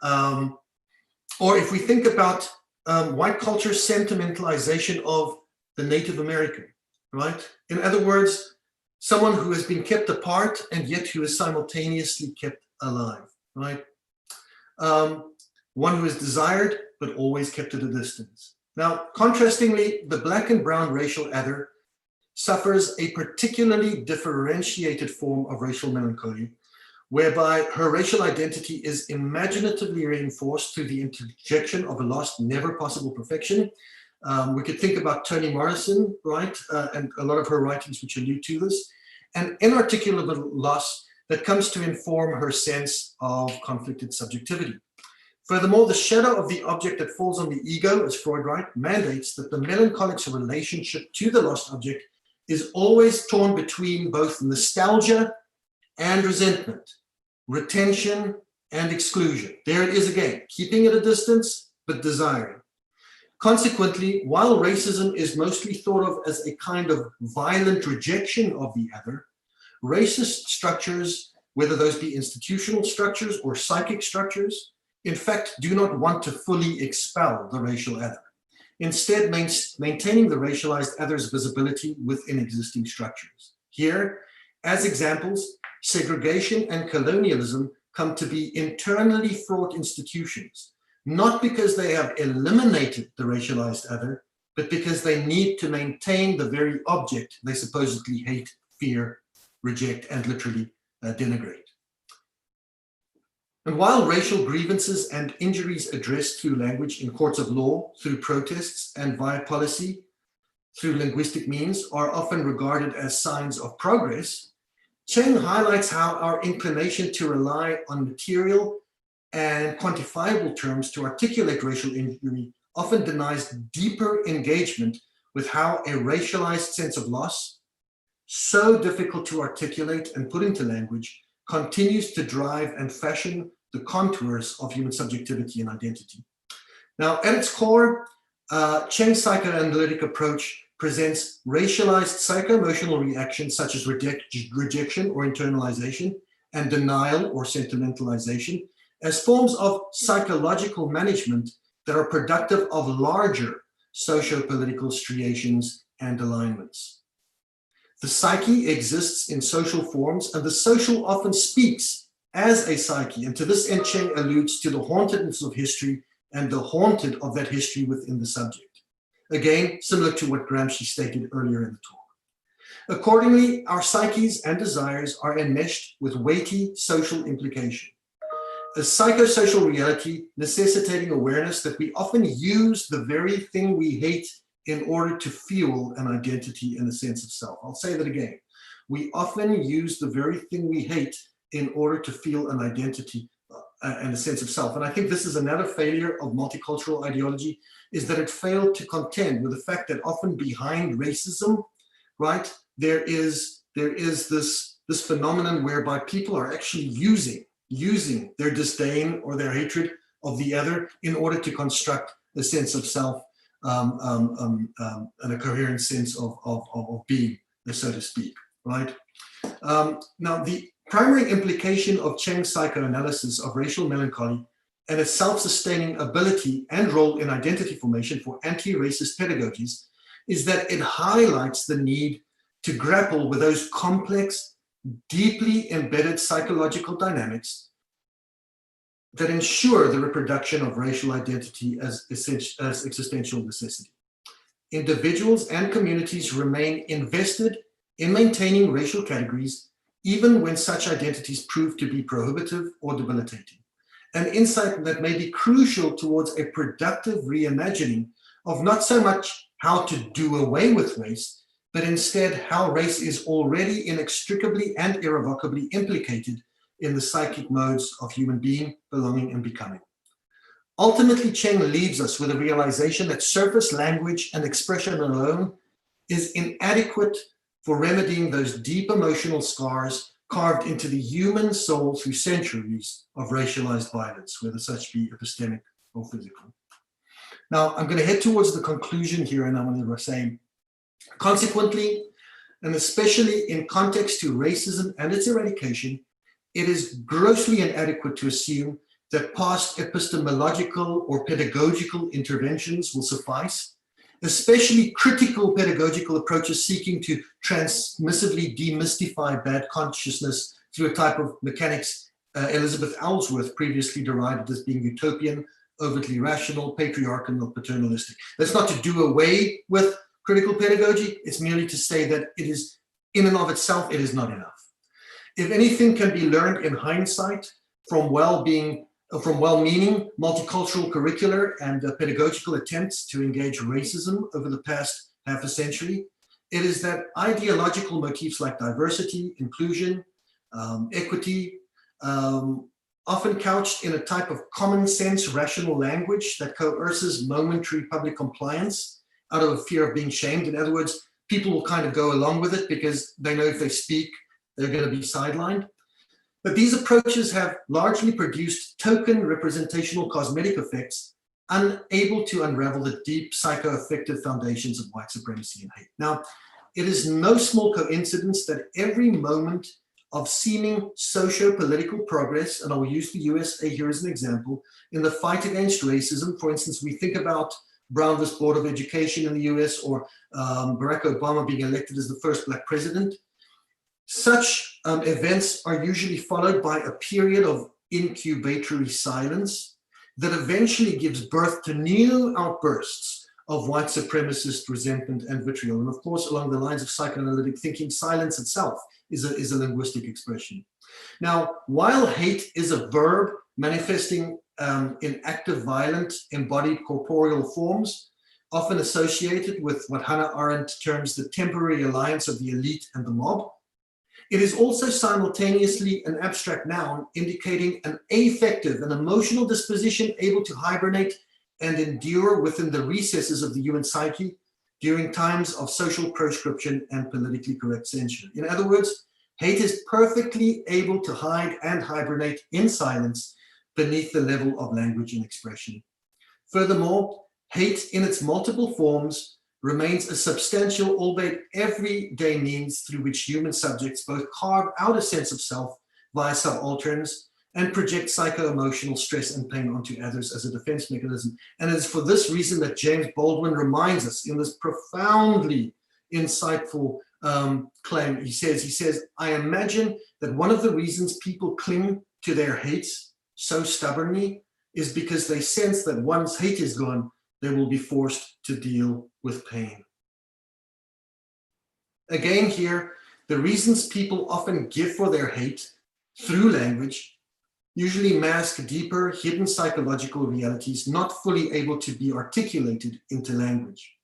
Or if we think about white culture sentimentalization of the Native American, right? In other words, someone who has been kept apart and yet who is simultaneously kept alive, right? One who is desired but always kept at a distance. Now, contrastingly, the black and brown racial other suffers a particularly differentiated form of racial melancholy, whereby her racial identity is imaginatively reinforced through the interjection of a lost, never possible perfection. We could think about Toni Morrison, right? And a lot of her writings which allude to this, an inarticulable loss that comes to inform her sense of conflicted subjectivity. Furthermore, the shadow of the object that falls on the ego, as Freud writes, mandates that the melancholic's relationship to the lost object is always torn between both nostalgia and resentment, retention and exclusion. There it is again, keeping at a distance, but desiring. Consequently, while racism is mostly thought of as a kind of violent rejection of the other, racist structures, whether those be institutional structures or psychic structures, in fact, do not want to fully expel the racial other, instead maintaining the racialized other's visibility within existing structures. Here, as examples, segregation and colonialism come to be internally fraught institutions, not because they have eliminated the racialized other, but because they need to maintain the very object they supposedly hate, fear, reject, and literally denigrate. And while racial grievances and injuries addressed through language in courts of law, through protests, and via policy, through linguistic means, are often regarded as signs of progress, Cheng highlights how our inclination to rely on material and quantifiable terms to articulate racial injury often denies deeper engagement with how a racialized sense of loss, so difficult to articulate and put into language, continues to drive and fashion the contours of human subjectivity and identity. Now, at its core, Cheng's psychoanalytic approach presents racialized psycho-emotional reactions such as rejection or internalization and denial or sentimentalization as forms of psychological management that are productive of larger socio-political striations and alignments. The psyche exists in social forms, and the social often speaks as a psyche, and to this end, Cheng alludes to the hauntedness of history and the haunted of that history within the subject. Again, similar to what Gramsci stated earlier in the talk. Accordingly, our psyches and desires are enmeshed with weighty social implication. A psychosocial reality necessitating awareness that we often use the very thing we hate in order to fuel an identity and a sense of self. I'll say that again. We often use the very thing we hate in order to feel an identity and a sense of self. And I think this is another failure of multicultural ideology, is that it failed to contend with the fact that often behind racism, right, there is this phenomenon whereby people are actually using their disdain or their hatred of the other in order to construct a sense of self and a coherent sense of being, so to speak, right? Now, the primary implication of Cheng's psychoanalysis of racial melancholy and its self-sustaining ability and role in identity formation for anti-racist pedagogies is that it highlights the need to grapple with those complex, deeply embedded psychological dynamics that ensure the reproduction of racial identity as existential necessity. Individuals and communities remain invested in maintaining racial categories even when such identities prove to be prohibitive or debilitating. An insight that may be crucial towards a productive reimagining of not so much how to do away with race, but instead how race is already inextricably and irrevocably implicated in the psychic modes of human being, belonging, and becoming. Ultimately, Cheng leaves us with a realization that surface language and expression alone is inadequate for remedying those deep emotional scars carved into the human soul through centuries of racialized violence, whether such be epistemic or physical. Now, I'm going to head towards the conclusion here, and I'm going to say, consequently, and especially in context to racism and its eradication, it is grossly inadequate to assume that past epistemological or pedagogical interventions will suffice, especially critical pedagogical approaches seeking to transmissively demystify bad consciousness through a type of mechanics Elizabeth Ellsworth previously derided as being utopian, overtly rational, patriarchal, or paternalistic. That's not to do away with critical pedagogy, it's merely to say that it is, in and of itself, it is not enough. If anything can be learned in hindsight from well-meaning, multicultural curricular and pedagogical attempts to engage racism over the past half a century, it is that ideological motifs like diversity, inclusion, equity, often couched in a type of common sense, rational language that coerces momentary public compliance out of a fear of being shamed. In other words, people will kind of go along with it because they know if they speak, they're going to be sidelined. But these approaches have largely produced token representational cosmetic effects, unable to unravel the deep psychoaffective foundations of white supremacy and hate. Now, it is no small coincidence that every moment of seeming socio-political progress, and I'll use the USA here as an example, in the fight against racism. For instance, we think about Brown versus Board of Education in the US, or Barack Obama being elected as the first Black president. Such events are usually followed by a period of incubatory silence that eventually gives birth to new outbursts of white supremacist resentment and vitriol. And of course, along the lines of psychoanalytic thinking, silence itself is a linguistic expression. Now, while hate is a verb manifesting in active, violent, embodied corporeal forms, often associated with what Hannah Arendt terms the temporary alliance of the elite and the mob, it is also simultaneously an abstract noun indicating an affective, an emotional disposition able to hibernate and endure within the recesses of the human psyche during times of social proscription and politically correct censure. In other words, hate is perfectly able to hide and hibernate in silence beneath the level of language and expression. Furthermore, hate in its multiple forms remains a substantial, albeit everyday means through which human subjects both carve out a sense of self via subalterns and project psycho-emotional stress and pain onto others as a defense mechanism. And it is for this reason that James Baldwin reminds us in this profoundly insightful claim. He says, I imagine that one of the reasons people cling to their hates so stubbornly is because they sense that once hate is gone, they will be forced to deal with pain. Again here, the reasons people often give for their hate through language usually mask deeper, hidden psychological realities not fully able to be articulated into language.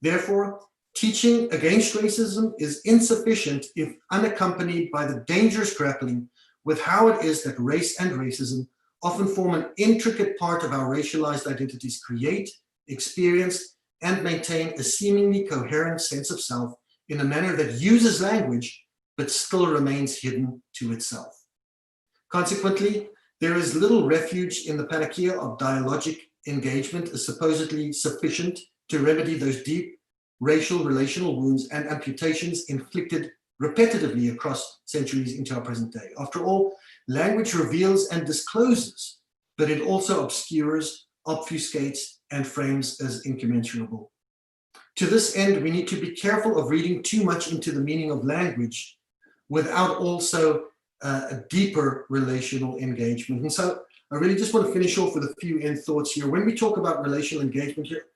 Therefore, teaching against racism is insufficient if unaccompanied by the dangerous grappling with how it is that race and racism often form an intricate part of our racialized identities create, experience, and maintain a seemingly coherent sense of self in a manner that uses language, but still remains hidden to itself. Consequently, there is little refuge in the panacea of dialogic engagement as supposedly sufficient to remedy those deep racial relational wounds and amputations inflicted repetitively across centuries into our present day. After all, language reveals and discloses, but it also obscures, obfuscates, and frames as incommensurable. To this end, we need to be careful of reading too much into the meaning of language without also a deeper relational engagement. And so I really just want to finish off with a few end thoughts here. When we talk about relational engagement here,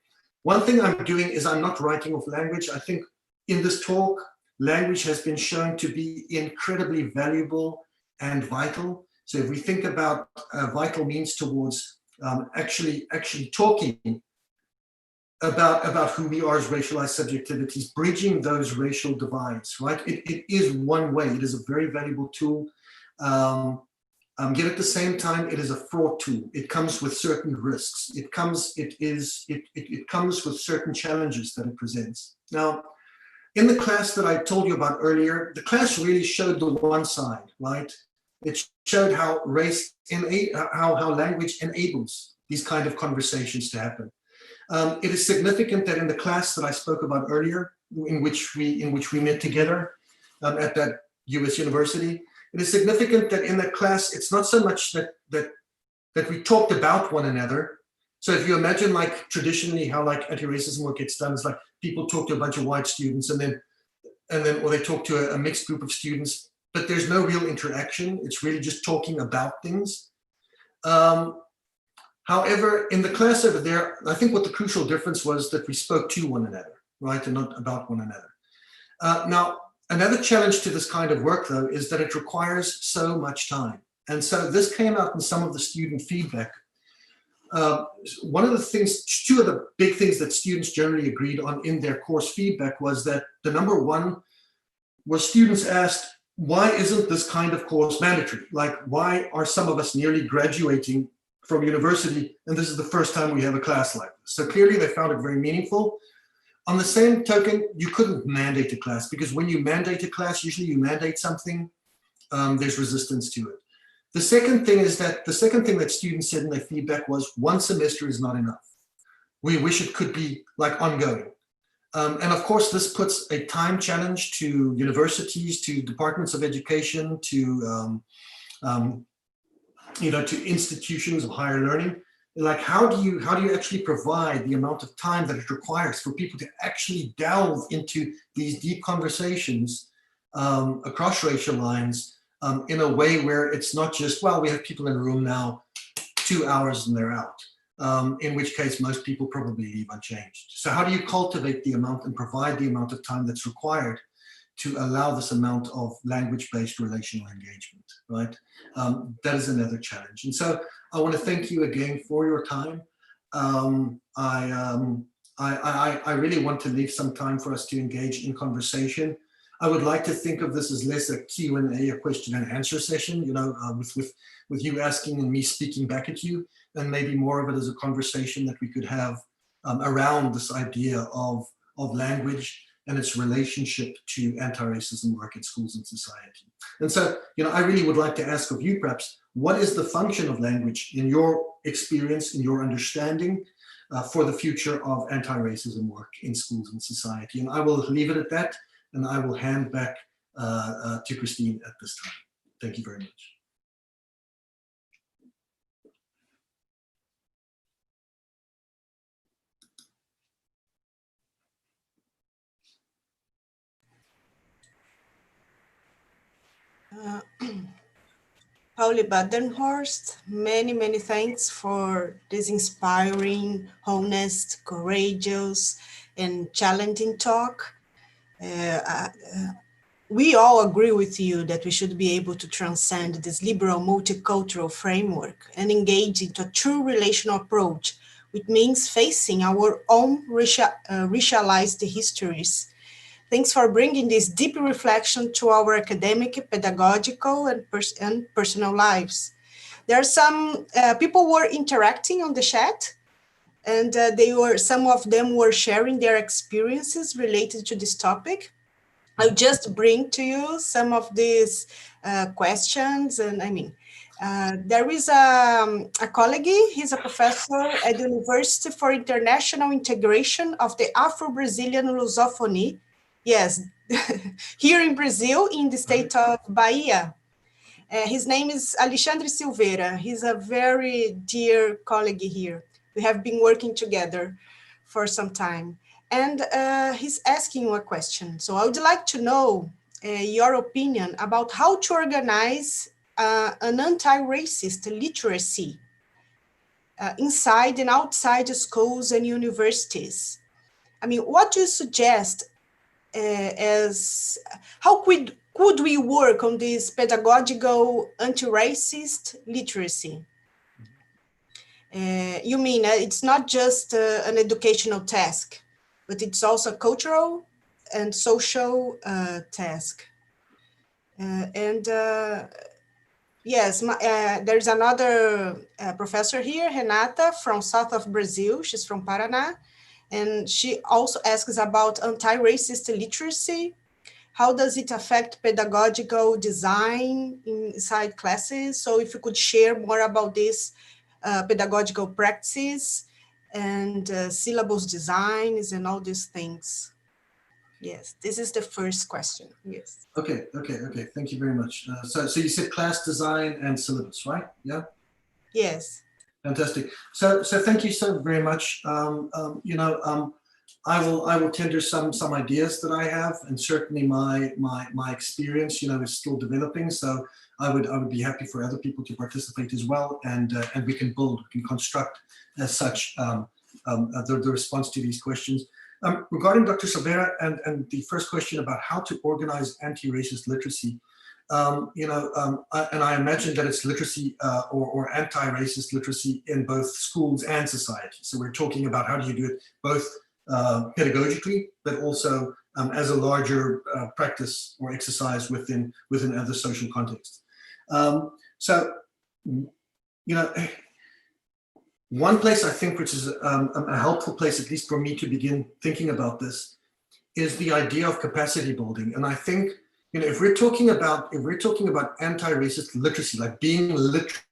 one thing I'm doing is I'm not writing off language. I think in this talk, language has been shown to be incredibly valuable and vital. So if we think about vital means towards actually talking about who we are as racialized subjectivities, bridging those racial divides, right? It is one way. It is a very valuable tool. Yet at the same time, it is a fraught tool. It comes with certain risks. It comes with certain challenges that it presents. Now, in the class that I told you about earlier, the class really showed the one side, right? It showed how how language enables these kind of conversations to happen. It is significant that in the class that I spoke about earlier, in which we met together at that US university, it is significant that in that class, it's not so much that we talked about one another, So if you imagine like traditionally how like anti-racism work gets done, is like people talk to a bunch of white students and then or they talk to a mixed group of students, but there's no real interaction. It's really just talking about things. However, in the class over there, I think what the crucial difference was that we spoke to one another, right, and not about one another. Now, another challenge to this kind of work, though, is that it requires so much time. And so this came out in some of the student feedback. One of the things, two of the big things that students generally agreed on in their course feedback was that the number one was students asked, why isn't this kind of course mandatory? Like, why are some of us nearly graduating from university and this is the first time we have a class like this? So clearly they found it very meaningful. On the same token, you couldn't mandate a class, because when you mandate a class, usually you mandate something, there's resistance to it. The second thing that students said in their feedback was 1 semester is not enough. We wish it could be like ongoing. And of course, this puts a time challenge to universities, to departments of education, to to institutions of higher learning. Like, how do you actually provide the amount of time that it requires for people to actually delve into these deep conversations across racial lines in a way where it's not just, well, we have people in a room now, 2 hours and they're out. In which case most people probably leave unchanged. So how do you cultivate the amount and provide the amount of time that's required to allow this amount of language-based relational engagement, right? That is another challenge. And so I want to thank you again for your time. I really want to leave some time for us to engage in conversation. I would like to think of this as less a Q&A, a question and answer session, with you asking and me speaking back at you, and maybe more of it as a conversation that we could have around this idea of language and its relationship to anti-racism work in schools and society. And so, I really would like to ask of you, perhaps, what is the function of language in your experience, in your understanding, for the future of anti-racism work in schools and society? And I will leave it at that, and I will hand back to Christine at this time. Thank you very much. Pauli Badenhorst, many thanks for this inspiring, honest, courageous, and challenging talk. We all agree with you that we should be able to transcend this liberal multicultural framework and engage into a true relational approach, which means facing our own racialized histories. Thanks for bringing this deep reflection to our academic, pedagogical, and personal lives. There are some people were interacting on the chat, and some of them were sharing their experiences related to this topic. I'll just bring to you some of these questions, and there is a colleague, he's a professor at the University for International Integration of the Afro-Brazilian Lusophony. Yes, here in Brazil, in the state of Bahia. His name is Alexandre Silveira. He's a very dear colleague here. We have been working together for some time. And he's asking you a question. So I would like to know your opinion about how to organize an anti-racist literacy inside and outside schools and universities. What do you suggest how could we work on this pedagogical anti-racist literacy? You mean it's not just an educational task, but it's also a cultural and social task. Yes, there's another professor here, Renata, from south of Brazil. She's from Paraná. And she also asks about anti-racist literacy. How does it affect pedagogical design inside classes? So if you could share more about this pedagogical practices and syllabus designs and all these things. Yes, this is the first question. Yes. Okay. Thank you very much. So you said class design and syllabus, right? Yeah? Yes. Fantastic. So thank you so very much. I will tender some ideas that I have, and certainly my experience, is still developing. So I would be happy for other people to participate as well, and we can construct as such the response to these questions. Regarding Dr. Silveira and the first question about how to organize anti-racist literacy. And I imagine that it's literacy or anti-racist literacy in both schools and society. So we're talking about how do you do it both pedagogically, but also as a larger practice or exercise within other social contexts. One place I think which is a helpful place, at least for me, to begin thinking about this is the idea of capacity building. And I think, if we're talking about anti-racist literacy, like being literate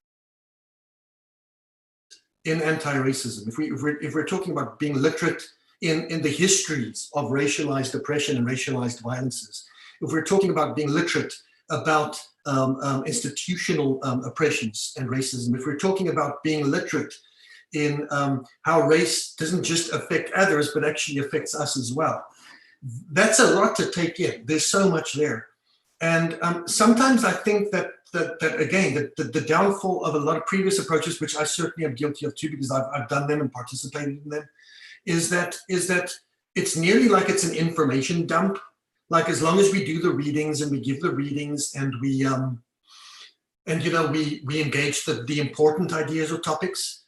in anti-racism, if we're talking about being literate in the histories of racialized oppression and racialized violences, if we're talking about being literate about institutional oppressions and racism, if we're talking about being literate in how race doesn't just affect others, but actually affects us as well. That's a lot to take in. There's so much there. And sometimes I think that again, the downfall of a lot of previous approaches, which I certainly am guilty of too, because I've done them and participated in them, is that it's nearly like it's an information dump. Like, as long as we do the readings and we give the readings and we engage the important ideas or topics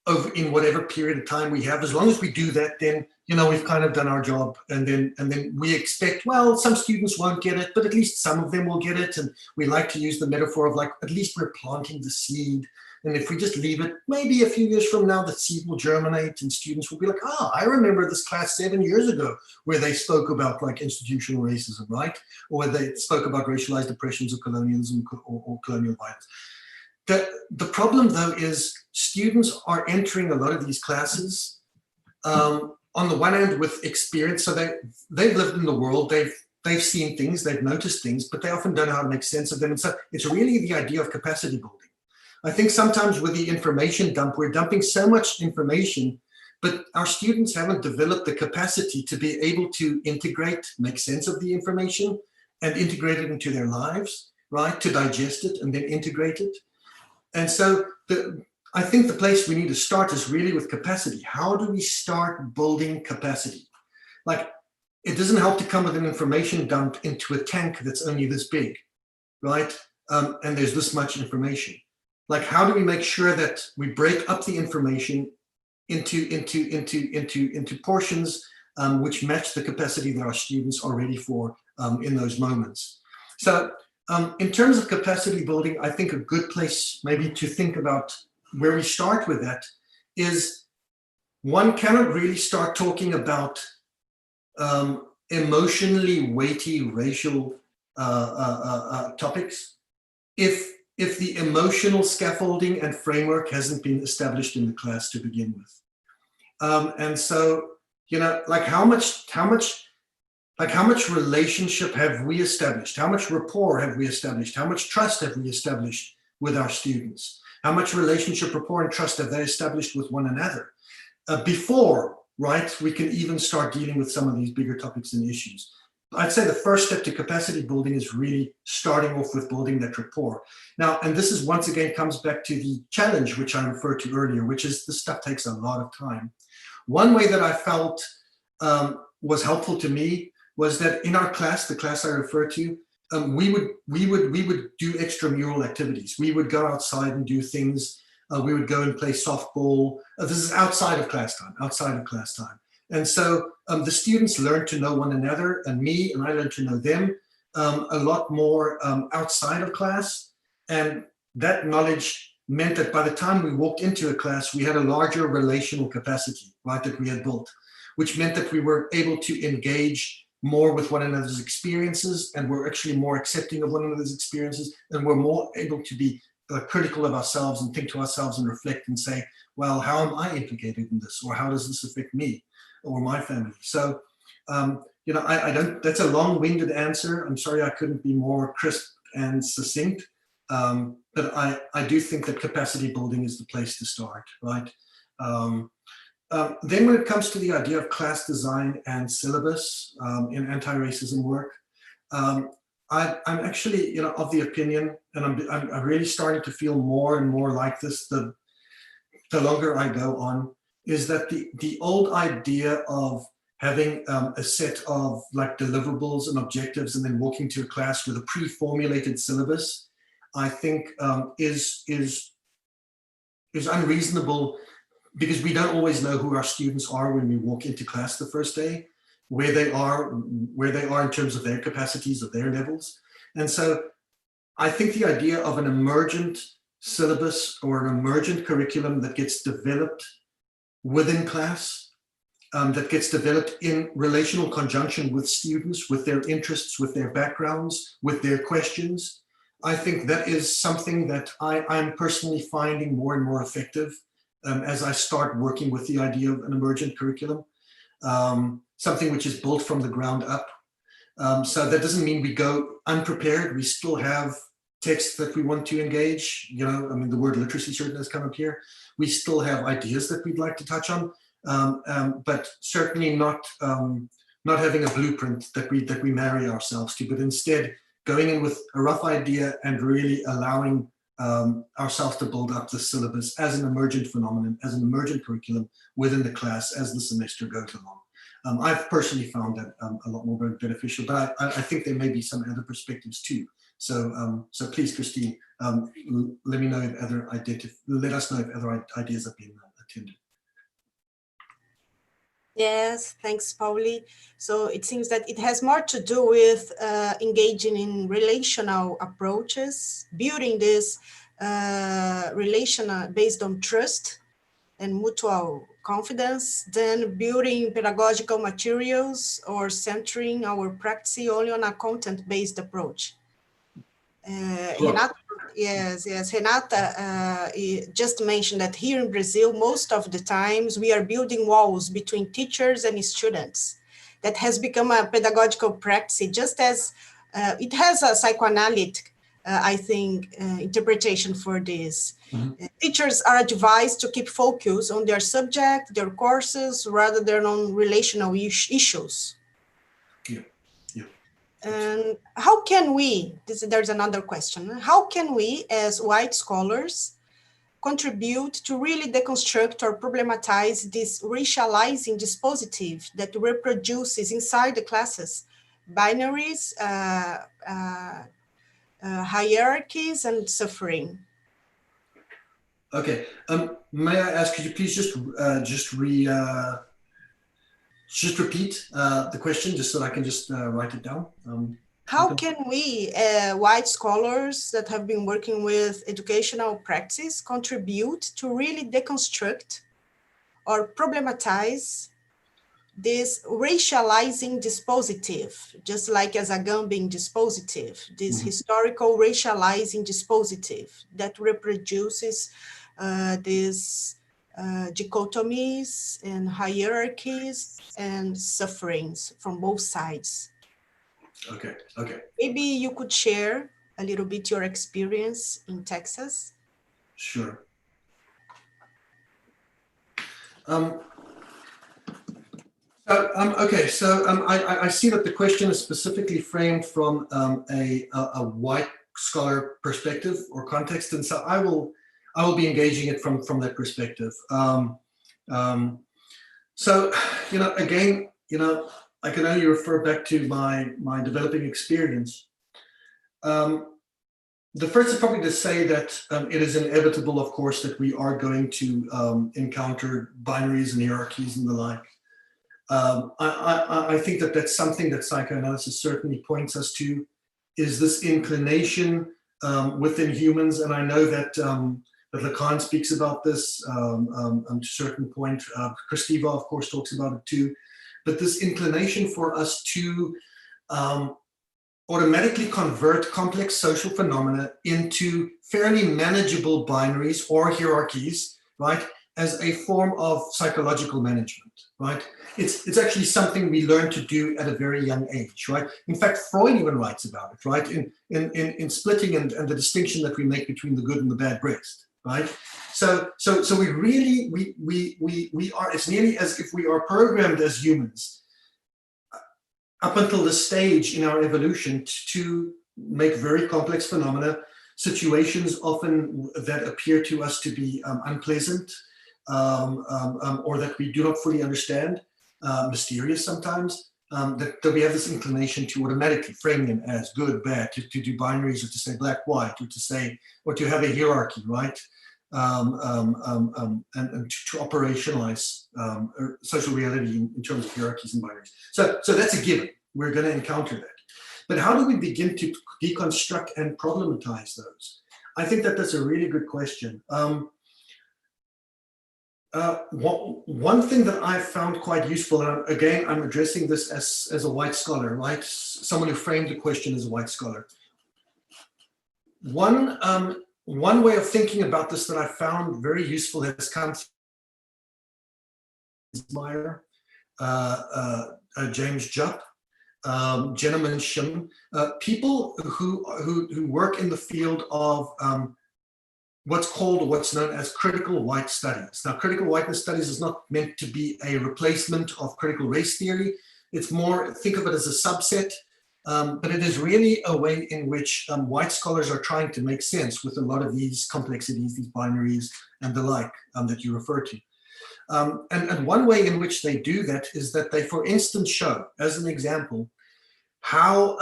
over in whatever period of time we have, as long as we do that, then we've kind of done our job, and then we expect, well, some students won't get it, but at least some of them will get it. And we like to use the metaphor of, like, at least we're planting the seed, and if we just leave it, maybe a few years from now, the seed will germinate, and students will be like, oh, I remember this class 7 years ago where they spoke about, like, institutional racism, right? Or they spoke about racialized oppressions or colonialism or colonial violence. The problem, though, is students are entering a lot of these classes on the one hand with experience. So they've lived in the world, they've seen things, they've noticed things, but they often don't know how to make sense of them. And so it's really the idea of capacity building. I think sometimes with the information dump, we're dumping so much information, but our students haven't developed the capacity to be able to integrate, make sense of the information, and integrate it into their lives, right? To digest it and then integrate it. And so I think the place we need to start is really with capacity. How do we start building capacity? Like, it doesn't help to come with an information dump into a tank that's only this big, right? And there's this much information. Like, how do we make sure that we break up the information into portions which match the capacity that our students are ready for in those moments? So in terms of capacity building, I think a good place maybe to think about where we start with that is, one cannot really start talking about emotionally weighty racial topics if the emotional scaffolding and framework hasn't been established in the class to begin with. And so, like, how much relationship have we established? How much rapport have we established? How much trust have we established with our students? How much relationship, rapport, and trust have they established with one another before, right, we can even start dealing with some of these bigger topics and issues? I'd say the first step to capacity building is really starting off with building that rapport. Now, and this is once again comes back to the challenge which I referred to earlier, which is this stuff takes a lot of time. One way that I felt was helpful to me was that in our class, the class I referred to, we would do extramural activities. We would go outside and do things. We would go and play softball. This is outside of class time. And so the students learned to know one another and me, and I learned to know them a lot more outside of class. And that knowledge meant that by the time we walked into a class, we had a larger relational capacity, right, that we had built, which meant that we were able to engage more with one another's experiences, and we're actually more accepting of one another's experiences, and we're more able to be critical of ourselves and think to ourselves and reflect and say, well, how am I implicated in this? Or how does this affect me or my family? So, I don't, that's a long-winded answer. I'm sorry I couldn't be more crisp and succinct, But I do think that capacity building is the place to start, right? Then when it comes to the idea of class design and syllabus in anti-racism work, I'm actually, of the opinion, and I'm really starting to feel more and more like this the longer I go on, is that the old idea of having a set of like deliverables and objectives and then walking to a class with a pre-formulated syllabus, I think is unreasonable, because we don't always know who our students are when we walk into class the first day, where they are in terms of their capacities or their levels. And so I think the idea of an emergent syllabus or an emergent curriculum that gets developed within class, that gets developed in relational conjunction with students, with their interests, with their backgrounds, with their questions, I think that is something that I'm personally finding more and more effective as I start working with the idea of an emergent curriculum, something which is built from the ground up. So that doesn't mean we go unprepared. We still have texts that we want to engage. The word literacy certainly has come up here. We still have ideas that we'd like to touch on, but certainly not having a blueprint that we marry ourselves to, but instead going in with a rough idea and really allowing ourselves to build up the syllabus as an emergent phenomenon, as an emergent curriculum within the class as the semester goes along. I've personally found that a lot more beneficial, but I think there may be some other perspectives too. So please, Christine, let me know if let us know if other ideas have been attended. Yes, thanks, Pauli. So it seems that it has more to do with engaging in relational approaches, building this relational based on trust and mutual confidence, than building pedagogical materials or centering our practice only on a content-based approach. Sure. Renata, Renata just mentioned that here in Brazil, most of the times we are building walls between teachers and students. That has become a pedagogical practice, just as it has a psychoanalytic, I think, interpretation for this. Mm-hmm. Teachers are advised to keep focus on their subject, their courses, rather than on relational issues. Yeah. And how can we, there's another question, how can we as white scholars contribute to really deconstruct or problematize this racializing dispositive that reproduces inside the classes binaries, hierarchies, and suffering? Okay, may I ask, could you please just repeat the question, just so I can just write it down? How can we, white scholars that have been working with educational practice, contribute to really deconstruct or problematize this racializing dispositive, just like as a Agamben dispositive, this historical racializing dispositive that reproduces these dichotomies and hierarchies and sufferings from both sides? Okay. Maybe you could share a little bit your experience in Texas. Sure. I see that the question is specifically framed from a white scholar perspective or context, and so I will be engaging it from that perspective. Again, I can only refer back to my developing experience. The first is probably to say that it is inevitable, of course, that we are going to encounter binaries and hierarchies and the like. I think that that's something that psychoanalysis certainly points us to, is this inclination within humans. And I know that Lacan speaks about this to a certain point. Christiva, of course, talks about it too. But this inclination for us to automatically convert complex social phenomena into fairly manageable binaries or hierarchies, right? as a form of psychological management, right? It's actually something we learn to do at a very young age, right? In fact, Freud even writes about it, right? In splitting and the distinction that we make between the good and the bad breast, right? So we really, we are, it's nearly as if we are programmed as humans up until this stage in our evolution to make very complex phenomena, situations often that appear to us to be unpleasant, or that we do not fully understand, mysterious sometimes, that we have this inclination to automatically frame them as good, bad, to do binaries, or to say black, white, or to have a hierarchy, right? And to operationalize social reality in terms of hierarchies and binaries. So that's a given. We're going to encounter that. But how do we begin to deconstruct and problematize those? I think that that's a really good question. One thing that I found quite useful, and again, I'm addressing this as a white scholar, right? Someone who framed the question as a white scholar. One way of thinking about this that I found very useful has come from Meyer, James Jupp, Gentleman Shim, people who work in the field of what's known as critical white studies. Now, critical whiteness studies is not meant to be a replacement of critical race theory. It's more, think of it as a subset, but it is really a way in which white scholars are trying to make sense with a lot of these complexities, these binaries and the like that you refer to. And one way in which they do that is that they, for instance, show, as an example, how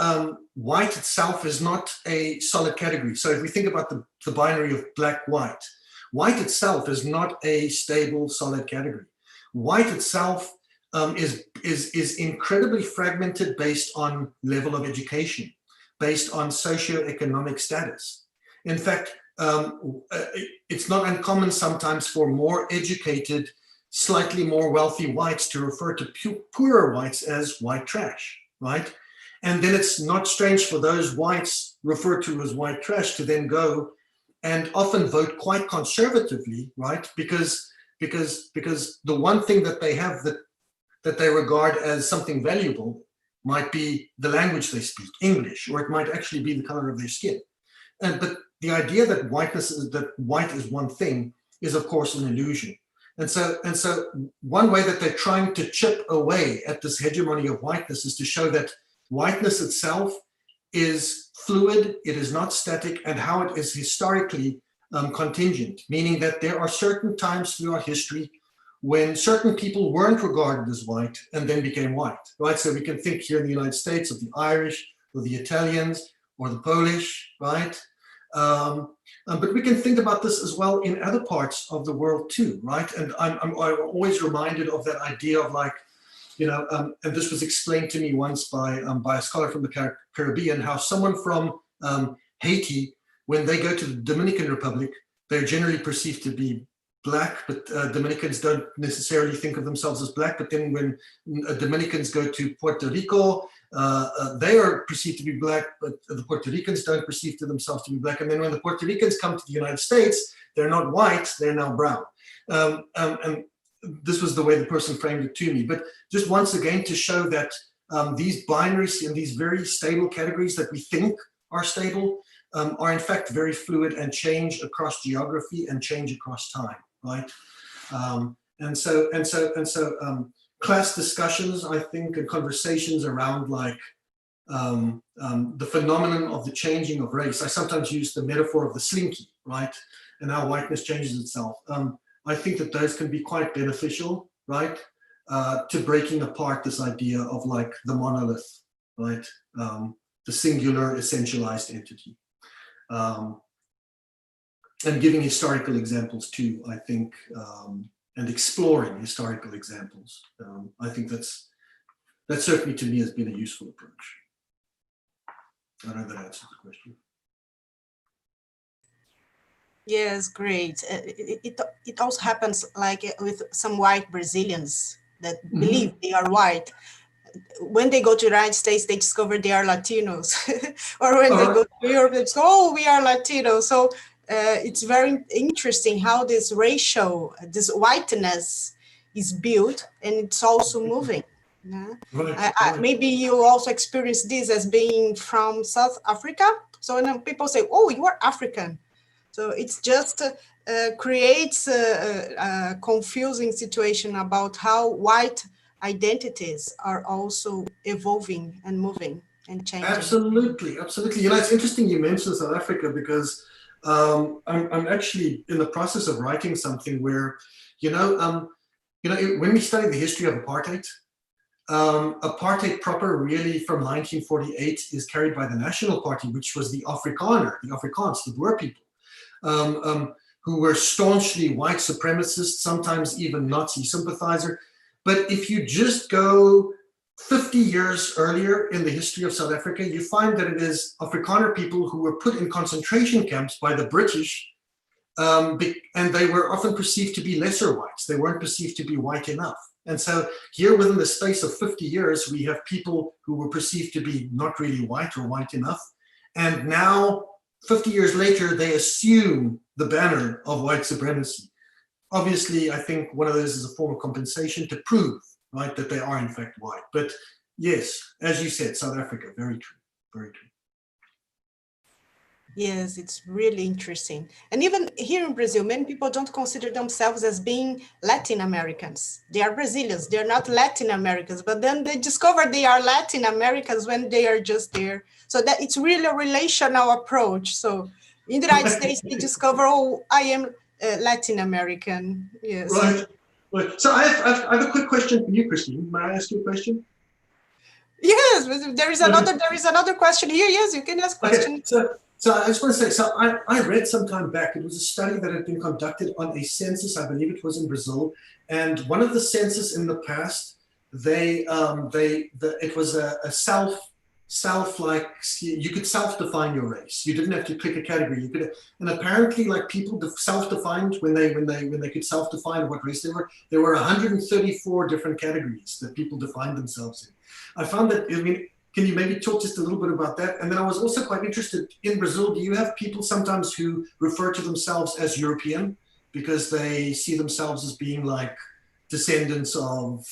white itself is not a solid category. So if we think about the binary of black-white, white itself is not a stable, solid category. White itself is incredibly fragmented based on level of education, based on socioeconomic status. In fact, it's not uncommon sometimes for more educated, slightly more wealthy whites to refer to poorer whites as white trash, right? And then it's not strange for those whites referred to as white trash to then go and often vote quite conservatively, right? Because the one thing that they have that they regard as something valuable might be the language they speak, English, or it might actually be the color of their skin. But the idea that white is one thing is, of course, an illusion. And so one way that they're trying to chip away at this hegemony of whiteness is to show that whiteness itself is fluid, it is not static, and how it is historically contingent, meaning that there are certain times through our history when certain people weren't regarded as white and then became white, right? So we can think here in the United States of the Irish or the Italians or the Polish, right? But we can think about this as well in other parts of the world too, right? And I'm always reminded of that idea of like, and this was explained to me once by a scholar from the Caribbean, how someone from Haiti, when they go to the Dominican Republic, they're generally perceived to be black, but Dominicans don't necessarily think of themselves as black. But then when Dominicans go to Puerto Rico, they are perceived to be black, but the Puerto Ricans don't perceive to themselves to be black. And then when the Puerto Ricans come to the United States, they're not white, they're now brown. And this was the way the person framed it to me. But just once again to show that these binaries and these very stable categories that we think are stable are in fact very fluid and change across geography and change across time, right? And so class discussions, I think, and conversations around like the phenomenon of the changing of race. I sometimes use the metaphor of the slinky, right? And how whiteness changes itself. I think that those can be quite beneficial, right? To breaking apart this idea of like the monolith, right? The singular essentialized entity. And giving historical examples too, I think, and exploring historical examples. I think that certainly to me has been a useful approach. I don't know if that answers the question. Yes, great. It also happens like with some white Brazilians that believe they are white. When they go to the United States, they discover they are Latinos. Or when they go to Europe, they say, oh, we are Latinos. So it's very interesting how this racial, this whiteness is built, and it's also moving. Yeah? Right. Maybe you also experience this as being from South Africa. So when people say, "Oh, you are African," so it's just creates a confusing situation about how white identities are also evolving and moving and changing. Absolutely. You know, it's interesting you mentioned South Africa because I'm actually in the process of writing something where, when we study the history of apartheid, apartheid proper really from 1948 is carried by the National Party, which was the Afrikaans, the Boer people, who were staunchly white supremacists, sometimes even Nazi sympathizer. But if you just go 50 years earlier in the history of South Africa, you find that it is Afrikaner people who were put in concentration camps by the British, and they were often perceived to be lesser whites. They weren't perceived to be white enough. And so here within the space of 50 years, we have people who were perceived to be not really white or white enough. And now, 50 years later, they assume the banner of white supremacy. Obviously, I think one of those is a form of compensation to prove, right, that they are in fact white. But yes, as you said, South Africa, very true, very true. Yes, it's really interesting. And even here in Brazil, many people don't consider themselves as being Latin Americans. They are Brazilians, they're not Latin Americans, but then they discover they are Latin Americans when they are just there. So that it's really a relational approach. So in the United States, they discover, oh, I am Latin American. Yes. Right. So I have a quick question for you, Christine. May I ask you a question? Yes, there is another question here. Yes, you can ask questions. Okay. So I just want to say, so I read some time back, it was a study that had been conducted on a census, I believe it was in Brazil, and one of the census in the past, it was a self you could self-define your race. You didn't have to click a category. You could, and apparently, like people self-defined when they could self-define what race they were. There were 134 different categories that people defined themselves in. I found that, I mean, can you maybe talk just a little bit about that? And then I was also quite interested in Brazil. Do you have people sometimes who refer to themselves as European because they see themselves as being like descendants of,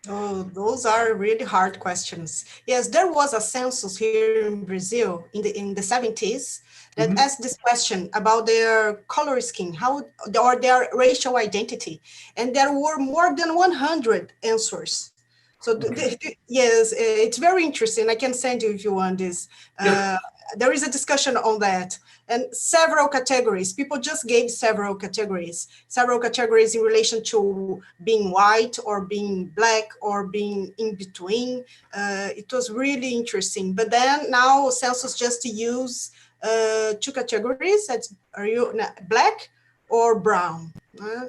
Oh, those are really hard questions. Yes, there was a census here in Brazil in the 70s that asked this question about their color skin, or their racial identity, and there were more than 100 answers. So yes, it's very interesting. I can send you if you want this. There is a discussion on that, and several categories. People just gave several categories in relation to being white or being black or being in between. It was really interesting. But then now census just use two categories. Are you black or brown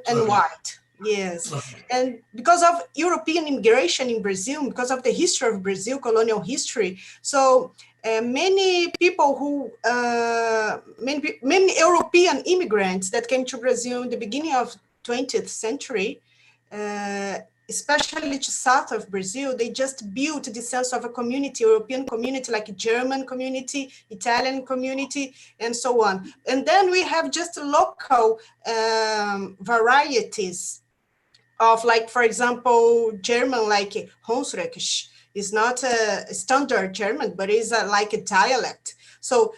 and white? Yes, and because of European immigration in Brazil, because of the history of Brazil, colonial history, so many people who, many European immigrants that came to Brazil in the beginning of 20th century, especially to south of Brazil, they just built the sense of a community, European community, like German community, Italian community, and so on. And then we have just local varieties of, like, for example, German, like Hunsrück is not a standard German, but is like a dialect. So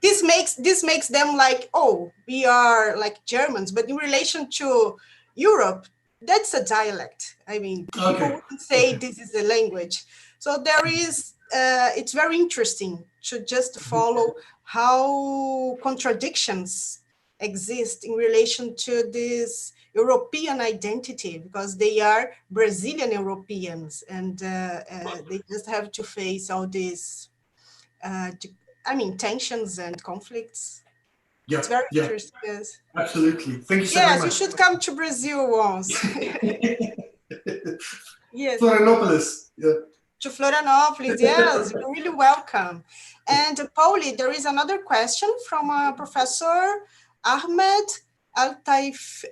this makes them like, oh, we are like Germans, but in relation to Europe, that's a dialect. I mean, people wouldn't say this is a language. So there is, it's very interesting to just follow how contradictions exist in relation to this European identity, because they are Brazilian Europeans, and they just have to face all these, tensions and conflicts. Yeah, it's very interesting. Yes. Absolutely. Thank you so much. much. You should come to Brazil once. Yes. Florianopolis. Yeah. To Florianopolis, yes, you're really welcome. And Pauli, there is another question from Professor Ahmed Al-Taif.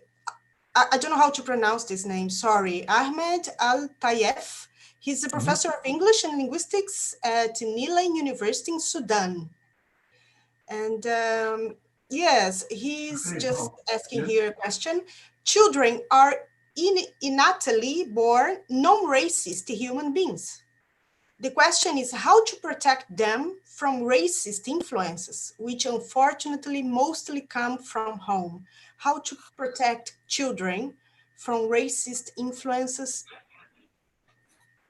I don't know how to pronounce this name, sorry. Ahmed Al-Tayef. He's a professor of English and linguistics at Nilan University in Sudan. And yes, he's Okay, just well, asking yeah. here a question. Children are innately born non-racist human beings. The question is how to protect them from racist influences, which unfortunately mostly come from home. How to protect children from racist influences?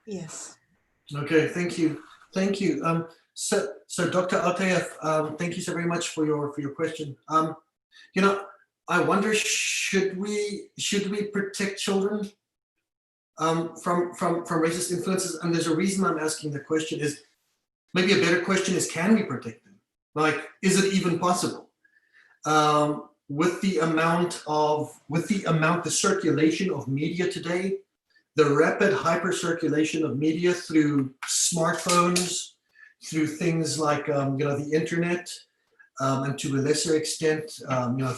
Yes. Okay, thank you. Thank you. So Dr. Altayef, thank you so very much for your question. You know, I wonder, should we protect children from racist influences? And there's a reason I'm asking the question. Is maybe a better question is, can we protect them? Like, is it even possible? With the circulation of media today, the rapid hyper-circulation of media through smartphones, through things like the internet, and to a lesser extent,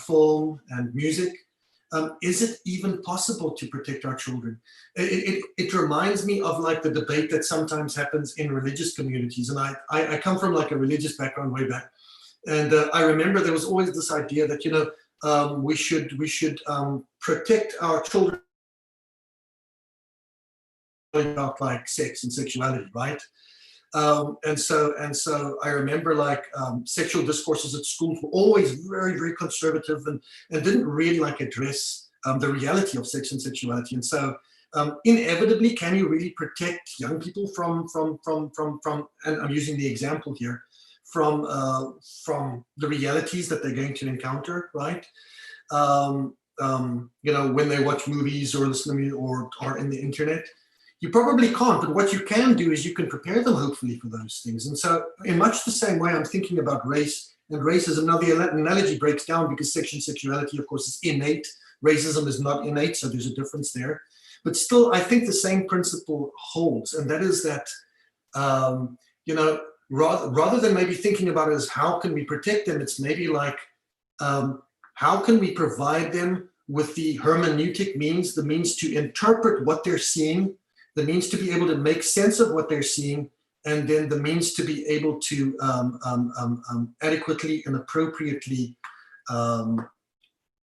film and music. Is it even possible to protect our children? It reminds me of like the debate that sometimes happens in religious communities, and I come from like a religious background way back, and I remember there was always this idea that we should protect our children about like sex and sexuality, right? And so I remember like sexual discourses at schools were always very, very conservative and didn't really like address the reality of sex and sexuality. And so inevitably, can you really protect young people from, and I'm using the example here, from the realities that they're going to encounter, right? When they watch movies or listen to music or are in the internet. You probably can't, but what you can do is you can prepare them hopefully for those things. And so in much the same way, I'm thinking about race, and racism, now the analogy breaks down because sexuality, of course, is innate. Racism is not innate, so there's a difference there. But still, I think the same principle holds, and that is that, rather than maybe thinking about it as how can we protect them, it's maybe like, how can we provide them with the hermeneutic means, the means to interpret what they're seeing, the means to be able to make sense of what they're seeing, and then the means to be able to adequately and appropriately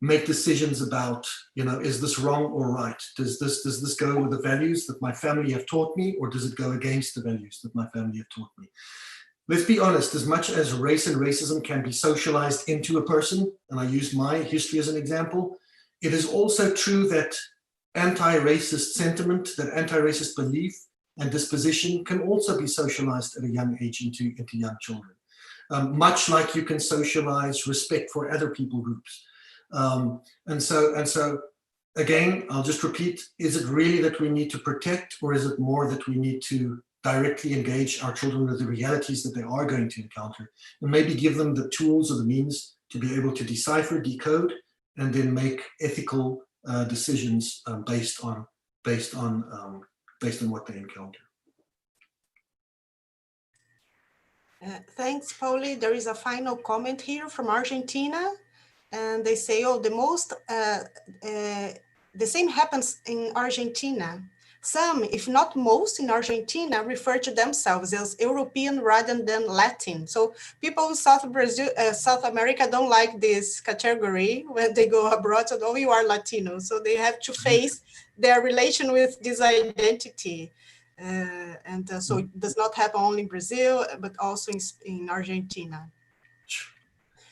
make decisions about, is this wrong or right? Does this go with the values that my family have taught me, or does it go against the values that my family have taught me? Let's be honest, as much as race and racism can be socialized into a person, and I use my history as an example, it is also true that anti-racist sentiment, that anti-racist belief and disposition can also be socialized at a young age into young children. Much like you can socialize respect for other people groups. And so again, I'll just repeat, is it really that we need to protect, or is it more that we need to directly engage our children with the realities that they are going to encounter, and maybe give them the tools or the means to be able to decipher, decode, and then make ethical decisions based on what they encounter. Thanks, Pauli. There is a final comment here from Argentina, and they say, "Oh, the same happens in Argentina. Some, if not most, in Argentina refer to themselves as European rather than Latin. So people in South America don't like this category when they go abroad. So, oh, you are Latino. So they have to face their relation with this identity. So it does not happen only in Brazil, but also in Argentina."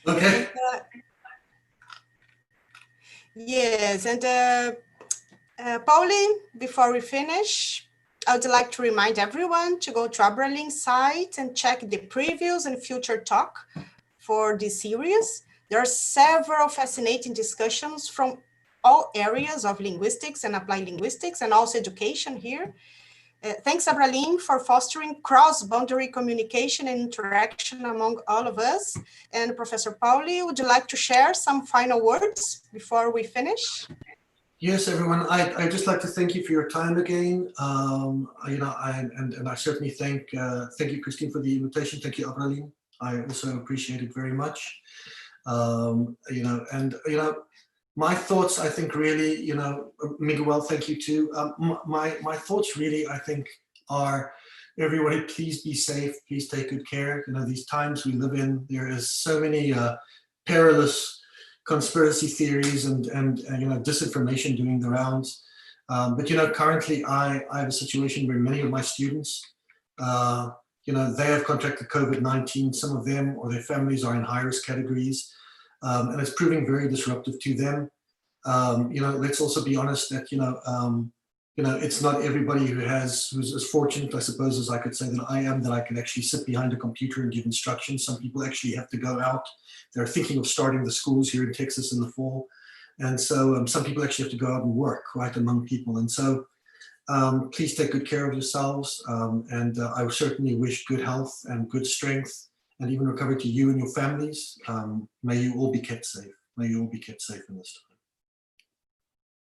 Okay. Yes, and Pauli, before we finish, I would like to remind everyone to go to Abralin's site and check the previews and future talk for this series. There are several fascinating discussions from all areas of linguistics and applied linguistics, and also education here. Thanks, Abralin, for fostering cross-boundary communication and interaction among all of us. And Professor Pauli, would you like to share some final words before we finish? Yes, everyone. I'd just like to thank you for your time again. And I certainly thank you, Christine, for the invitation. Thank you, Abralin. I also appreciate it very much. My thoughts, I think, really, Miguel, thank you too. My thoughts really, I think, are everybody, please be safe. Please take good care. You know, these times we live in, there is so many perilous conspiracy theories and you know, disinformation doing the rounds. But you know, currently I have a situation where many of my students, you know, they have contracted COVID-19. Some of them or their families are in high-risk categories, and it's proving very disruptive to them. You know, let's also be honest that you know, it's not everybody who's as fortunate, I suppose, as I could say that I am, that I can actually sit behind a computer and give instructions. Some people actually have to go out. They're thinking of starting the schools here in Texas in the fall. And so some people actually have to go out and work, right, among people. And so please take good care of yourselves. And I certainly wish good health and good strength and even recovery to you and your families. May you all be kept safe. May you all be kept safe in this time.